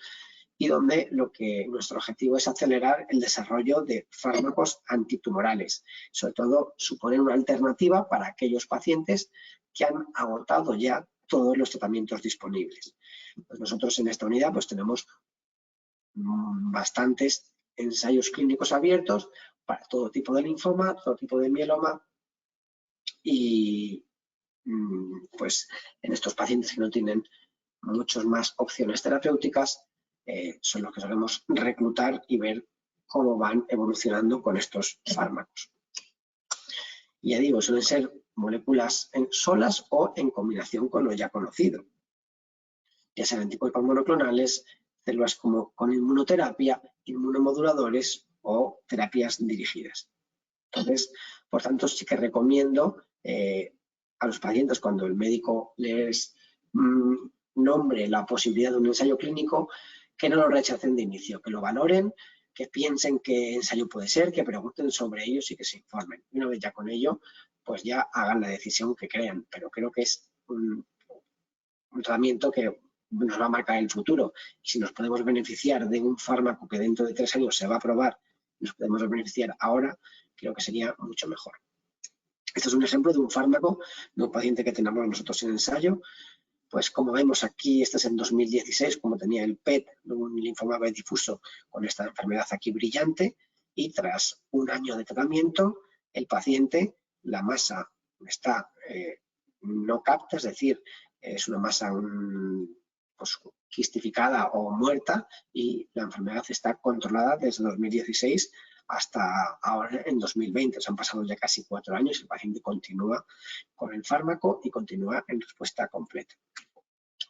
y donde nuestro objetivo es acelerar el desarrollo de fármacos antitumorales. Sobre todo, suponer una alternativa para aquellos pacientes que han agotado ya todos los tratamientos disponibles. Pues nosotros en esta unidad pues tenemos bastantes ensayos clínicos abiertos para todo tipo de linfoma, todo tipo de mieloma y pues en estos pacientes que no tienen muchas más opciones terapéuticas son los que solemos reclutar y ver cómo van evolucionando con estos fármacos. Y ya digo, suelen ser moléculas solas o en combinación con lo ya conocido, ya sean anticuerpos monoclonales, células como con inmunoterapia, inmunomoduladores o terapias dirigidas. Entonces, por tanto, sí que recomiendo a los pacientes, cuando el médico les nombre la posibilidad de un ensayo clínico, que no lo rechacen de inicio, que lo valoren, que piensen qué ensayo puede ser, que pregunten sobre ellos y que se informen. Y una vez ya con ello, pues ya hagan la decisión que crean. Pero creo que es un tratamiento que nos va a marcar el futuro. Y si nos podemos beneficiar de un fármaco que dentro de 3 años se va a aprobar, nos podemos beneficiar ahora, creo que sería mucho mejor. Este es un ejemplo de un fármaco de un paciente que tenemos nosotros en ensayo. Pues como vemos aquí, este es en 2016, como tenía el PET de un linfoma B difuso con esta enfermedad aquí brillante, y tras un año de tratamiento, el paciente, la masa está no capta, es decir, es una masa pues, quistificada o muerta, y la enfermedad está controlada desde 2016 hasta ahora en 2020. Se han pasado ya casi 4 años y el paciente continúa con el fármaco y continúa en respuesta completa.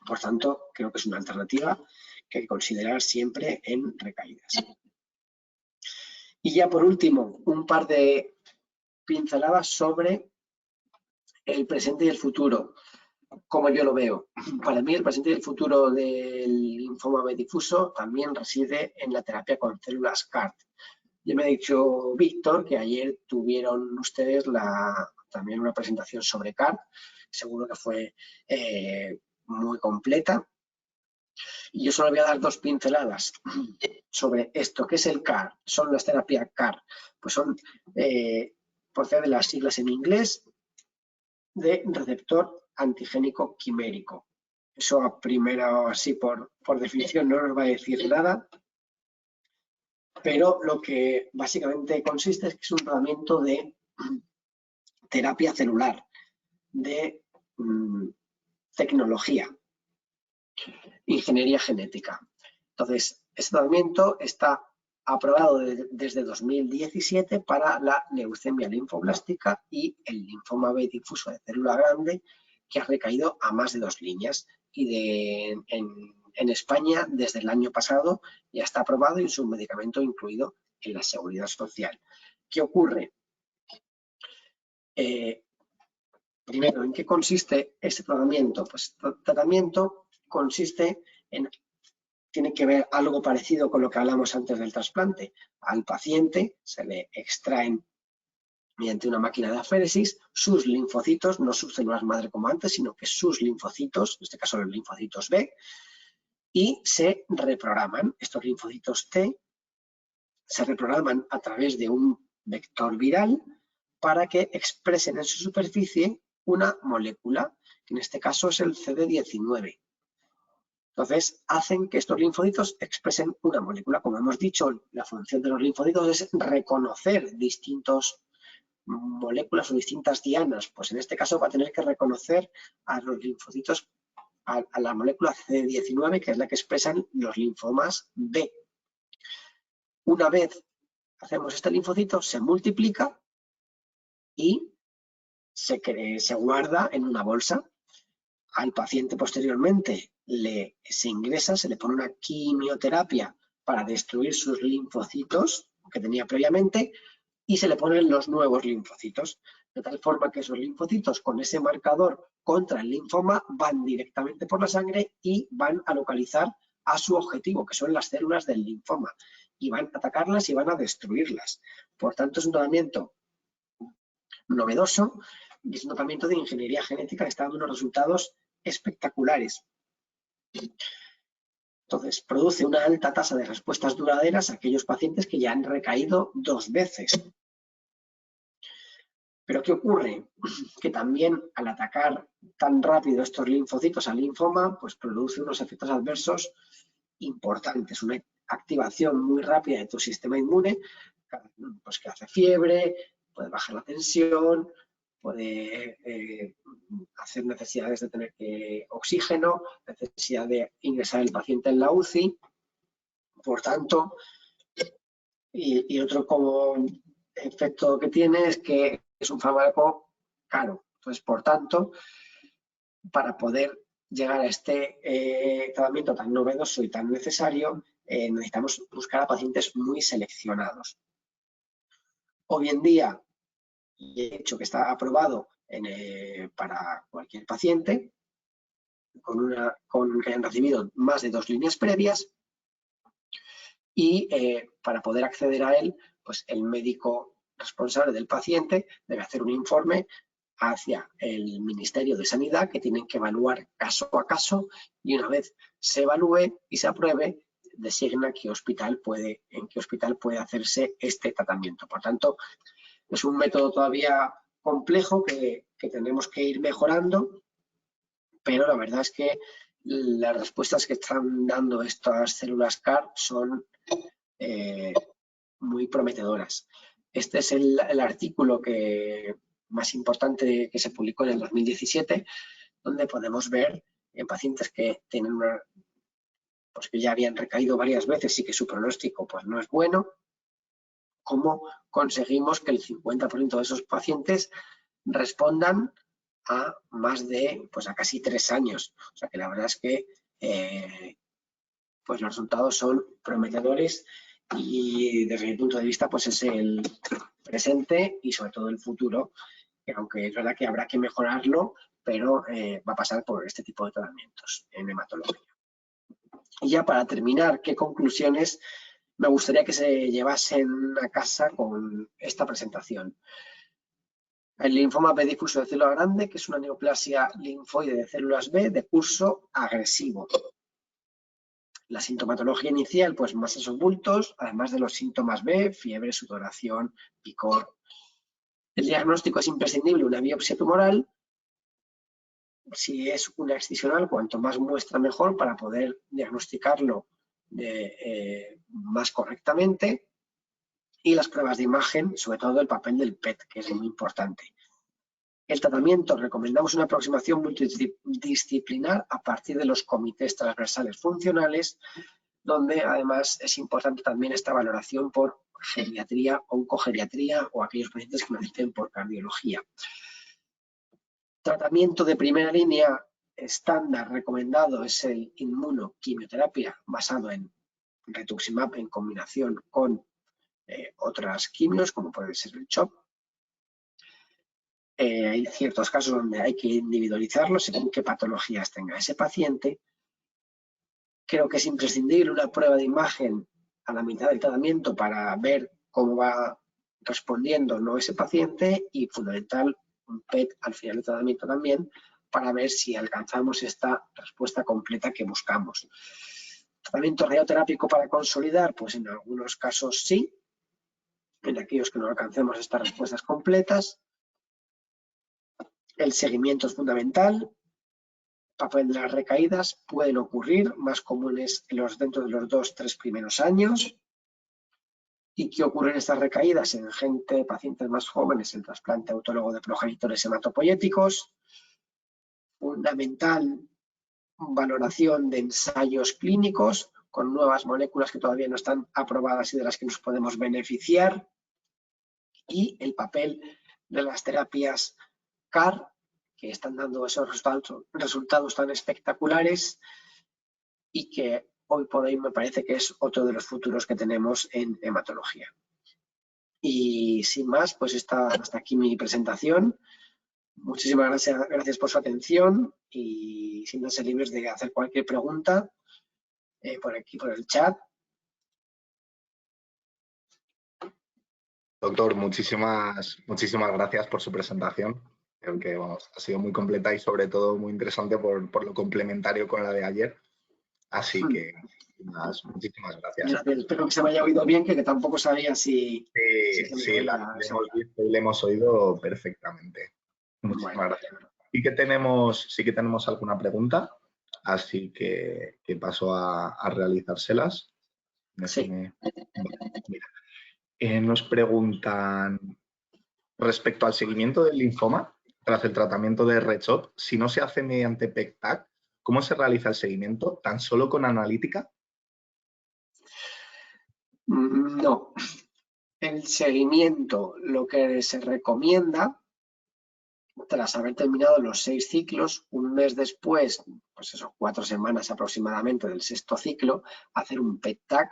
Por tanto, creo que es una alternativa que hay que considerar siempre en recaídas. Y ya por último, un par de pinceladas sobre el presente y el futuro, como yo lo veo. Para mí, el presente y el futuro del linfoma B difuso también reside en la terapia con células CAR. Ya me ha dicho Víctor que ayer tuvieron ustedes también una presentación sobre CAR. Seguro que fue muy completa. Y yo solo voy a dar 2 pinceladas sobre esto. ¿Qué es el CAR? Son las terapias CAR. Pues son, procede de las siglas en inglés, de receptor antigénico quimérico. Eso a primero, así por definición, no nos va a decir nada, pero lo que básicamente consiste es que es un tratamiento de terapia celular, de tecnología, ingeniería genética. Entonces, este tratamiento está aprobado desde 2017 para la leucemia linfoblástica y el linfoma B difuso de célula grande, que ha recaído a más de 2 líneas. Y en España, desde el año pasado, ya está aprobado y es un medicamento incluido en la Seguridad Social. ¿Qué ocurre? Primero, ¿en qué consiste este tratamiento? Pues el tratamiento consiste en... Tiene que ver algo parecido con lo que hablamos antes del trasplante. Al paciente se le extraen mediante una máquina de aféresis sus linfocitos, no sus células madre como antes, sino que sus linfocitos, en este caso los linfocitos B, y se reprograman. Estos linfocitos T se reprograman a través de un vector viral para que expresen en su superficie una molécula, que en este caso es el CD19. Entonces, hacen que estos linfocitos expresen una molécula. Como hemos dicho, la función de los linfocitos es reconocer distintas moléculas o distintas dianas. Pues en este caso va a tener que reconocer a los linfocitos, a la molécula CD19, que es la que expresan los linfomas B. Una vez hacemos este linfocito, se multiplica y se guarda en una bolsa. Al paciente posteriormente se ingresa, se le pone una quimioterapia para destruir sus linfocitos que tenía previamente y se le ponen los nuevos linfocitos, de tal forma que esos linfocitos con ese marcador contra el linfoma van directamente por la sangre y van a localizar a su objetivo, que son las células del linfoma, y van a atacarlas y van a destruirlas. Por tanto, es un tratamiento novedoso y es un tratamiento de ingeniería genética que está dando unos resultados espectaculares. Entonces, produce una alta tasa de respuestas duraderas a aquellos pacientes que ya han recaído 2 veces. Pero ¿qué ocurre? Que también al atacar tan rápido estos linfocitos al linfoma, pues produce unos efectos adversos importantes, una activación muy rápida de tu sistema inmune, pues que hace fiebre, puede bajar la tensión, puede hacer necesidades de tener oxígeno, necesidad de ingresar el paciente en la UCI. Por tanto, y otro como efecto que tiene es que es un fármaco caro. Entonces, por tanto, para poder llegar a este tratamiento tan novedoso y tan necesario, necesitamos buscar a pacientes muy seleccionados. Hoy en día, de hecho que está aprobado para cualquier paciente con que hayan recibido más de 2 líneas previas, y para poder acceder a él, pues el médico responsable del paciente debe hacer un informe hacia el Ministerio de Sanidad, que tienen que evaluar caso a caso, y una vez se evalúe y se apruebe, designa en qué hospital puede hacerse este tratamiento. Por tanto, es un método todavía complejo que tenemos que ir mejorando, pero la verdad es que las respuestas que están dando estas células CAR son muy prometedoras. Este es el artículo más importante que se publicó en el 2017, donde podemos ver en pacientes que tienen pues que ya habían recaído varias veces y que su pronóstico pues no es bueno, cómo conseguimos que el 50% de esos pacientes respondan a más de, pues a casi 3 años. O sea que la verdad es que pues los resultados son prometedores, y desde mi punto de vista pues es el presente y sobre todo el futuro, que aunque es verdad que habrá que mejorarlo, pero va a pasar por este tipo de tratamientos en hematología. Y ya para terminar, ¿qué conclusiones me gustaría que se llevasen a casa con esta presentación? El linfoma B difuso de célula grande, que es una neoplasia linfoide de células B de curso agresivo. La sintomatología inicial, pues masas o bultos, además de los síntomas B, fiebre, sudoración, picor. El diagnóstico es imprescindible, una biopsia tumoral. Si es una excisional, cuanto más muestra mejor para poder diagnosticarlo más correctamente. Y las pruebas de imagen, sobre todo el papel del PET, que es muy importante. El tratamiento, recomendamos una aproximación multidisciplinar a partir de los comités transversales funcionales, donde además es importante también esta valoración por geriatría, oncogeriatría o aquellos pacientes que necesiten por cardiología. Tratamiento de primera línea estándar recomendado es el inmunoquimioterapia basado en rituximab en combinación con otras quimios, como puede ser el CHOP. Hay ciertos casos donde hay que individualizarlo según qué patologías tenga ese paciente. Creo que es imprescindible una prueba de imagen a la mitad del tratamiento para ver cómo va respondiendo ese paciente, y fundamental un PET al final del tratamiento también para ver si alcanzamos esta respuesta completa que buscamos. ¿Tratamiento radioterápico para consolidar? Pues en algunos casos sí, en aquellos que no alcancemos estas respuestas completas. El seguimiento es fundamental. Papel de las recaídas pueden ocurrir, más comunes dentro de los 2-3 primeros años. ¿Y qué ocurre en estas recaídas? En pacientes más jóvenes, el trasplante autólogo de progenitores hematopoyéticos. Fundamental valoración de ensayos clínicos con nuevas moléculas que todavía no están aprobadas y de las que nos podemos beneficiar. Y el papel de las terapias CAR, que están dando esos resultados tan espectaculares y que hoy por hoy me parece que es otro de los futuros que tenemos en hematología. Y sin más, pues hasta aquí mi presentación. Muchísimas gracias por su atención, y siéntanse libres de hacer cualquier pregunta por aquí, por el chat. Doctor, muchísimas gracias por su presentación. Creo que ha sido muy completa y sobre todo muy interesante por lo complementario con la de ayer. Así que muchísimas gracias. Gracias. Espero que se me haya oído bien, que tampoco sabía si le hemos oído perfectamente. Muchísimas gracias. Sí que tenemos alguna pregunta, así que paso a realizárselas. Sí. Mira, nos preguntan respecto al seguimiento del linfoma tras el tratamiento de R-CHOP, si no se hace mediante PEC-TAC, ¿cómo se realiza el seguimiento? ¿Tan solo con analítica? No. El seguimiento, lo que se recomienda tras haber terminado los 6 ciclos, un mes después, pues eso, 4 semanas aproximadamente del 6.º ciclo, hacer un PET-TAC,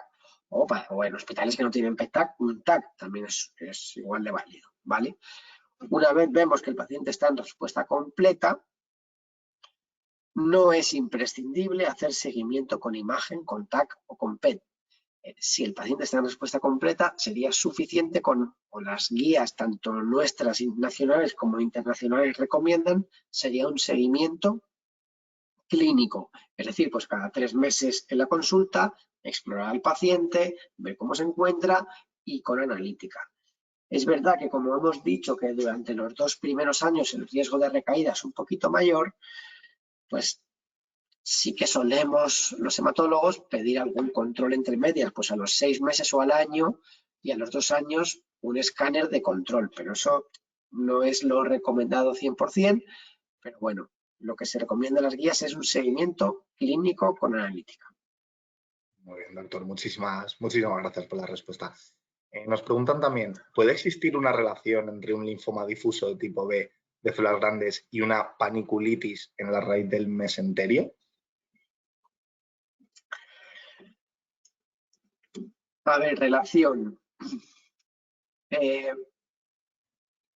o en hospitales que no tienen PET-TAC, un TAC también es igual de válido, ¿vale? Una vez vemos que el paciente está en respuesta completa, no es imprescindible hacer seguimiento con imagen, con TAC o con PET. Si el paciente está en respuesta completa, sería suficiente con las guías, tanto nuestras nacionales como internacionales recomiendan, sería un seguimiento clínico. Es decir, pues cada 3 meses en la consulta, explorar al paciente, ver cómo se encuentra y con analítica. Es verdad que, como hemos dicho, que durante los 2 primeros años el riesgo de recaída es un poquito mayor, pues sí que solemos los hematólogos pedir algún control entre medias, pues a los 6 meses o al año, y a los 2 años un escáner de control, pero eso no es lo recomendado 100%, pero bueno, lo que se recomienda en las guías es un seguimiento clínico con analítica. Muy bien, doctor, muchísimas gracias por la respuesta. Nos preguntan también, ¿puede existir una relación entre un linfoma difuso de tipo B de células grandes y una paniculitis en la raíz del mesenterio? A ver, relación.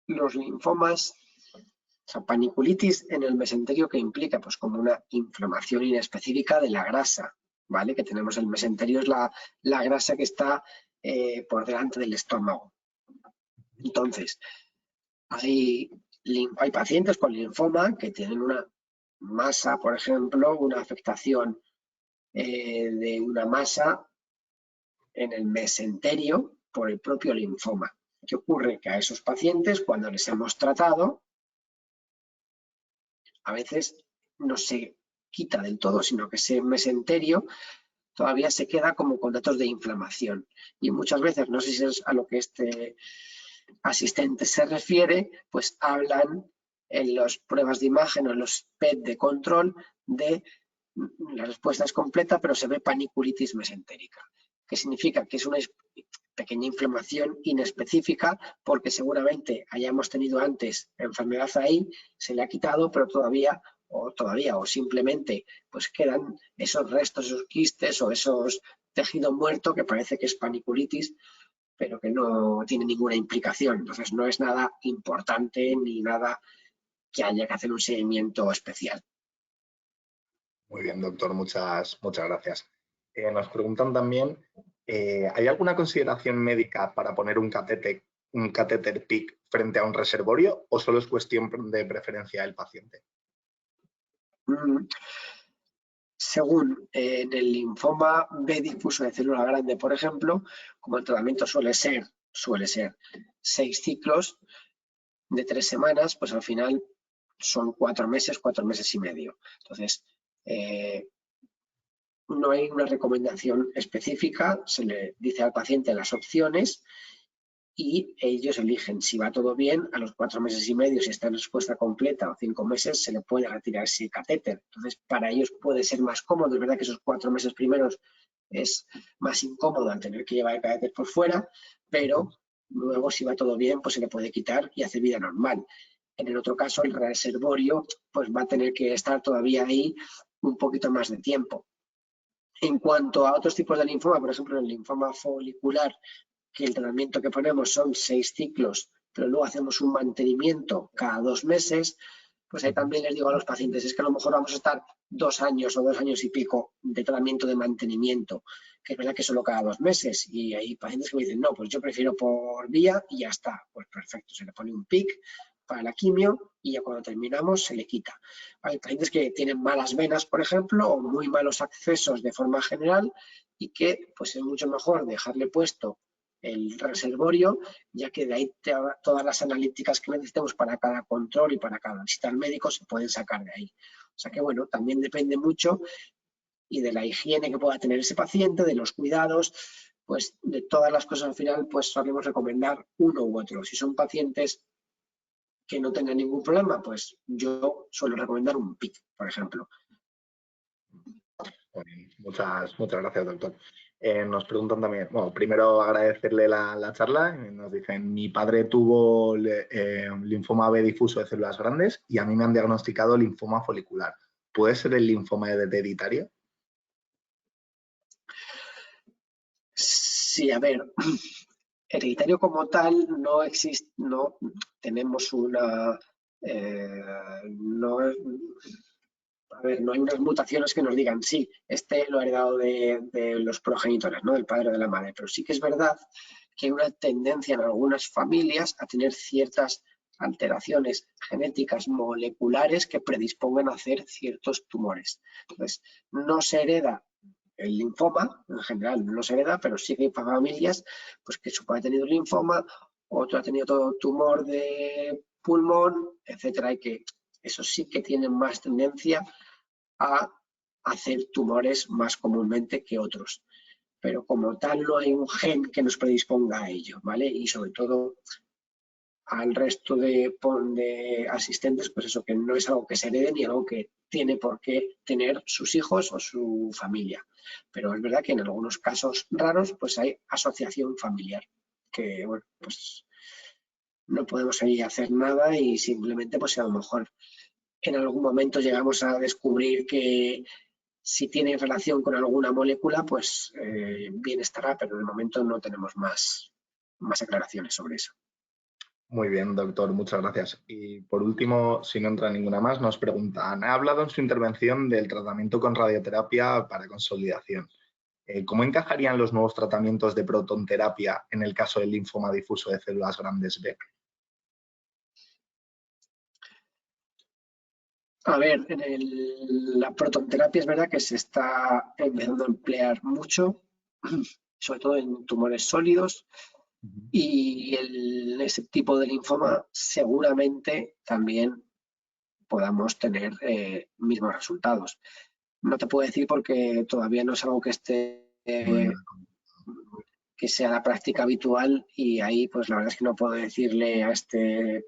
Los linfomas, o sea, paniculitis en el mesenterio, que implica pues como una inflamación inespecífica de la grasa, ¿vale? Que tenemos el mesenterio, es la grasa que está por delante del estómago. Entonces, hay pacientes con linfoma que tienen una masa, por ejemplo, una afectación de una masa en el mesenterio por el propio linfoma. ¿Qué ocurre? Que a esos pacientes, cuando les hemos tratado, a veces no se quita del todo, sino que ese mesenterio todavía se queda como con datos de inflamación. Y muchas veces, no sé si es a lo que este asistente se refiere, pues hablan en las pruebas de imagen o en los PET de control de la respuesta es completa, pero se ve paniculitis mesentérica, que significa que es una pequeña inflamación inespecífica porque seguramente hayamos tenido antes enfermedad ahí, se le ha quitado, pero todavía o simplemente pues quedan esos restos, esos quistes o esos tejido muerto que parece que es paniculitis, pero que no tiene ninguna implicación. Entonces no es nada importante ni nada que haya que hacer un seguimiento especial. Muy bien, doctor, muchas gracias. Nos preguntan también, ¿hay alguna consideración médica para poner un catéter PIC frente a un reservorio o solo es cuestión de preferencia del paciente? Según en el linfoma B difuso de célula grande, por ejemplo, como el tratamiento suele ser 6 ciclos de 3 semanas, pues al final son 4 meses y medio. Entonces, no hay una recomendación específica, se le dice al paciente las opciones y ellos eligen. Si va todo bien, a los 4 meses y medio, si está en respuesta completa, o 5 meses, se le puede retirar ese catéter. Entonces, para ellos puede ser más cómodo. Es verdad que esos 4 meses primeros es más incómodo al tener que llevar el catéter por fuera, pero luego, si va todo bien, pues se le puede quitar y hacer vida normal. En el otro caso, el reservorio pues va a tener que estar todavía ahí un poquito más de tiempo. En cuanto a otros tipos de linfoma, por ejemplo, el linfoma folicular, que el tratamiento que ponemos son 6 ciclos, pero luego hacemos un mantenimiento cada 2 meses, pues ahí también les digo a los pacientes, es que a lo mejor vamos a estar 2 años o 2 años y pico de tratamiento de mantenimiento, que es verdad que solo cada 2 meses, y hay pacientes que me dicen, no, pues yo prefiero por vía y ya está. Pues perfecto, se le pone un PIC para la quimio y ya cuando terminamos se le quita. Hay pacientes que tienen malas venas, por ejemplo, o muy malos accesos de forma general y que pues es mucho mejor dejarle puesto el reservorio, ya que de ahí todas las analíticas que necesitemos para cada control y para cada visita al médico se pueden sacar de ahí. O sea que bueno, también depende mucho y de la higiene que pueda tener ese paciente, de los cuidados, pues de todas las cosas al final pues solemos recomendar uno u otro. Si son pacientes que no tengan ningún problema, pues yo suelo recomendar un PIC, por ejemplo. Muchas gracias, doctor. Nos preguntan también, bueno, primero agradecerle la charla. Nos dicen, mi padre tuvo linfoma B difuso de células grandes y a mí me han diagnosticado linfoma folicular. ¿Puede ser el linfoma hereditario? Sí, a ver, hereditario como tal no existe, no tenemos una, no, a ver, no hay unas mutaciones que nos digan, sí, este lo ha heredado de los progenitores, ¿no? Del padre o de la madre, pero sí que es verdad que hay una tendencia en algunas familias a tener ciertas alteraciones genéticas moleculares que predispongan a hacer ciertos tumores. Entonces, no se hereda el linfoma, en general no se hereda, pero sí que hay familias pues, que su padre ha tenido linfoma, otro ha tenido todo tumor de pulmón, etcétera, y que eso sí que tienen más tendencia a hacer tumores más comúnmente que otros. Pero como tal no hay un gen que nos predisponga a ello, ¿vale? Y sobre todo al resto de asistentes, pues eso, que no es algo que se herede ni algo que tiene por qué tener sus hijos o su familia. Pero es verdad que en algunos casos raros, pues hay asociación familiar, que bueno, pues no podemos ahí hacer nada y simplemente, pues a lo mejor en algún momento llegamos a descubrir que si tiene relación con alguna molécula, pues bien estará, pero de momento no tenemos más aclaraciones sobre eso. Muy bien, doctor, muchas gracias. Y por último, si no entra ninguna más, nos preguntan, ha hablado en su intervención del tratamiento con radioterapia para consolidación. ¿Cómo encajarían los nuevos tratamientos de protonterapia en el caso del linfoma difuso de células grandes B? A ver, la protonterapia es verdad que se está empezando a emplear mucho, sobre todo en tumores sólidos, y ese tipo de linfoma seguramente también podamos tener mismos resultados. No te puedo decir porque todavía no es algo que esté que sea la práctica habitual y ahí pues la verdad es que no puedo decirle a este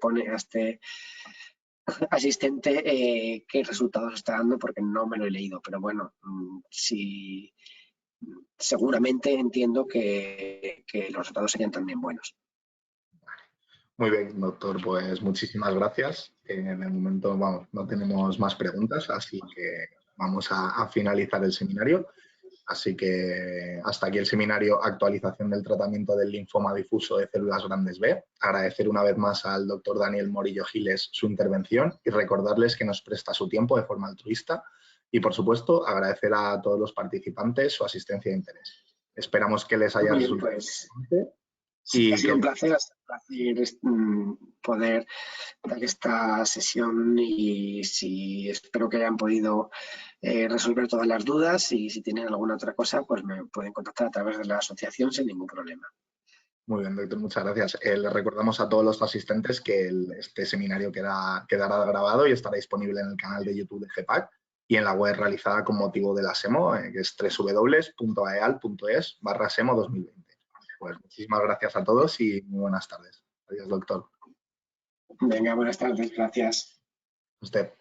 asistente qué resultados está dando porque no me lo he leído, pero bueno, sí, seguramente entiendo que los resultados serían también buenos. Muy bien, doctor, pues muchísimas gracias. En el momento, vamos, no tenemos más preguntas, así que vamos a finalizar el seminario. Así que hasta aquí el seminario Actualización del tratamiento del linfoma difuso de células grandes B. Agradecer una vez más al doctor Daniel Morillo Giles su intervención y recordarles que nos presta su tiempo de forma altruista y, por supuesto, agradecer a todos los participantes su asistencia e interés. Esperamos que les haya Muy bien, resultado pues interesante sí, ha y sido un que placer, poder dar esta sesión y sí, espero que hayan podido resolver todas las dudas y si tienen alguna otra cosa, pues me pueden contactar a través de la asociación sin ningún problema. Muy bien, doctor, muchas gracias. Les recordamos a todos los asistentes que este seminario quedará grabado y estará disponible en el canal de YouTube de GEPAC y en la web realizada con motivo de la SEMO, que es www.aeal.es/SEMO 2020. Pues muchísimas gracias a todos y muy buenas tardes. Adiós, doctor. Venga, buenas tardes, gracias. Usted.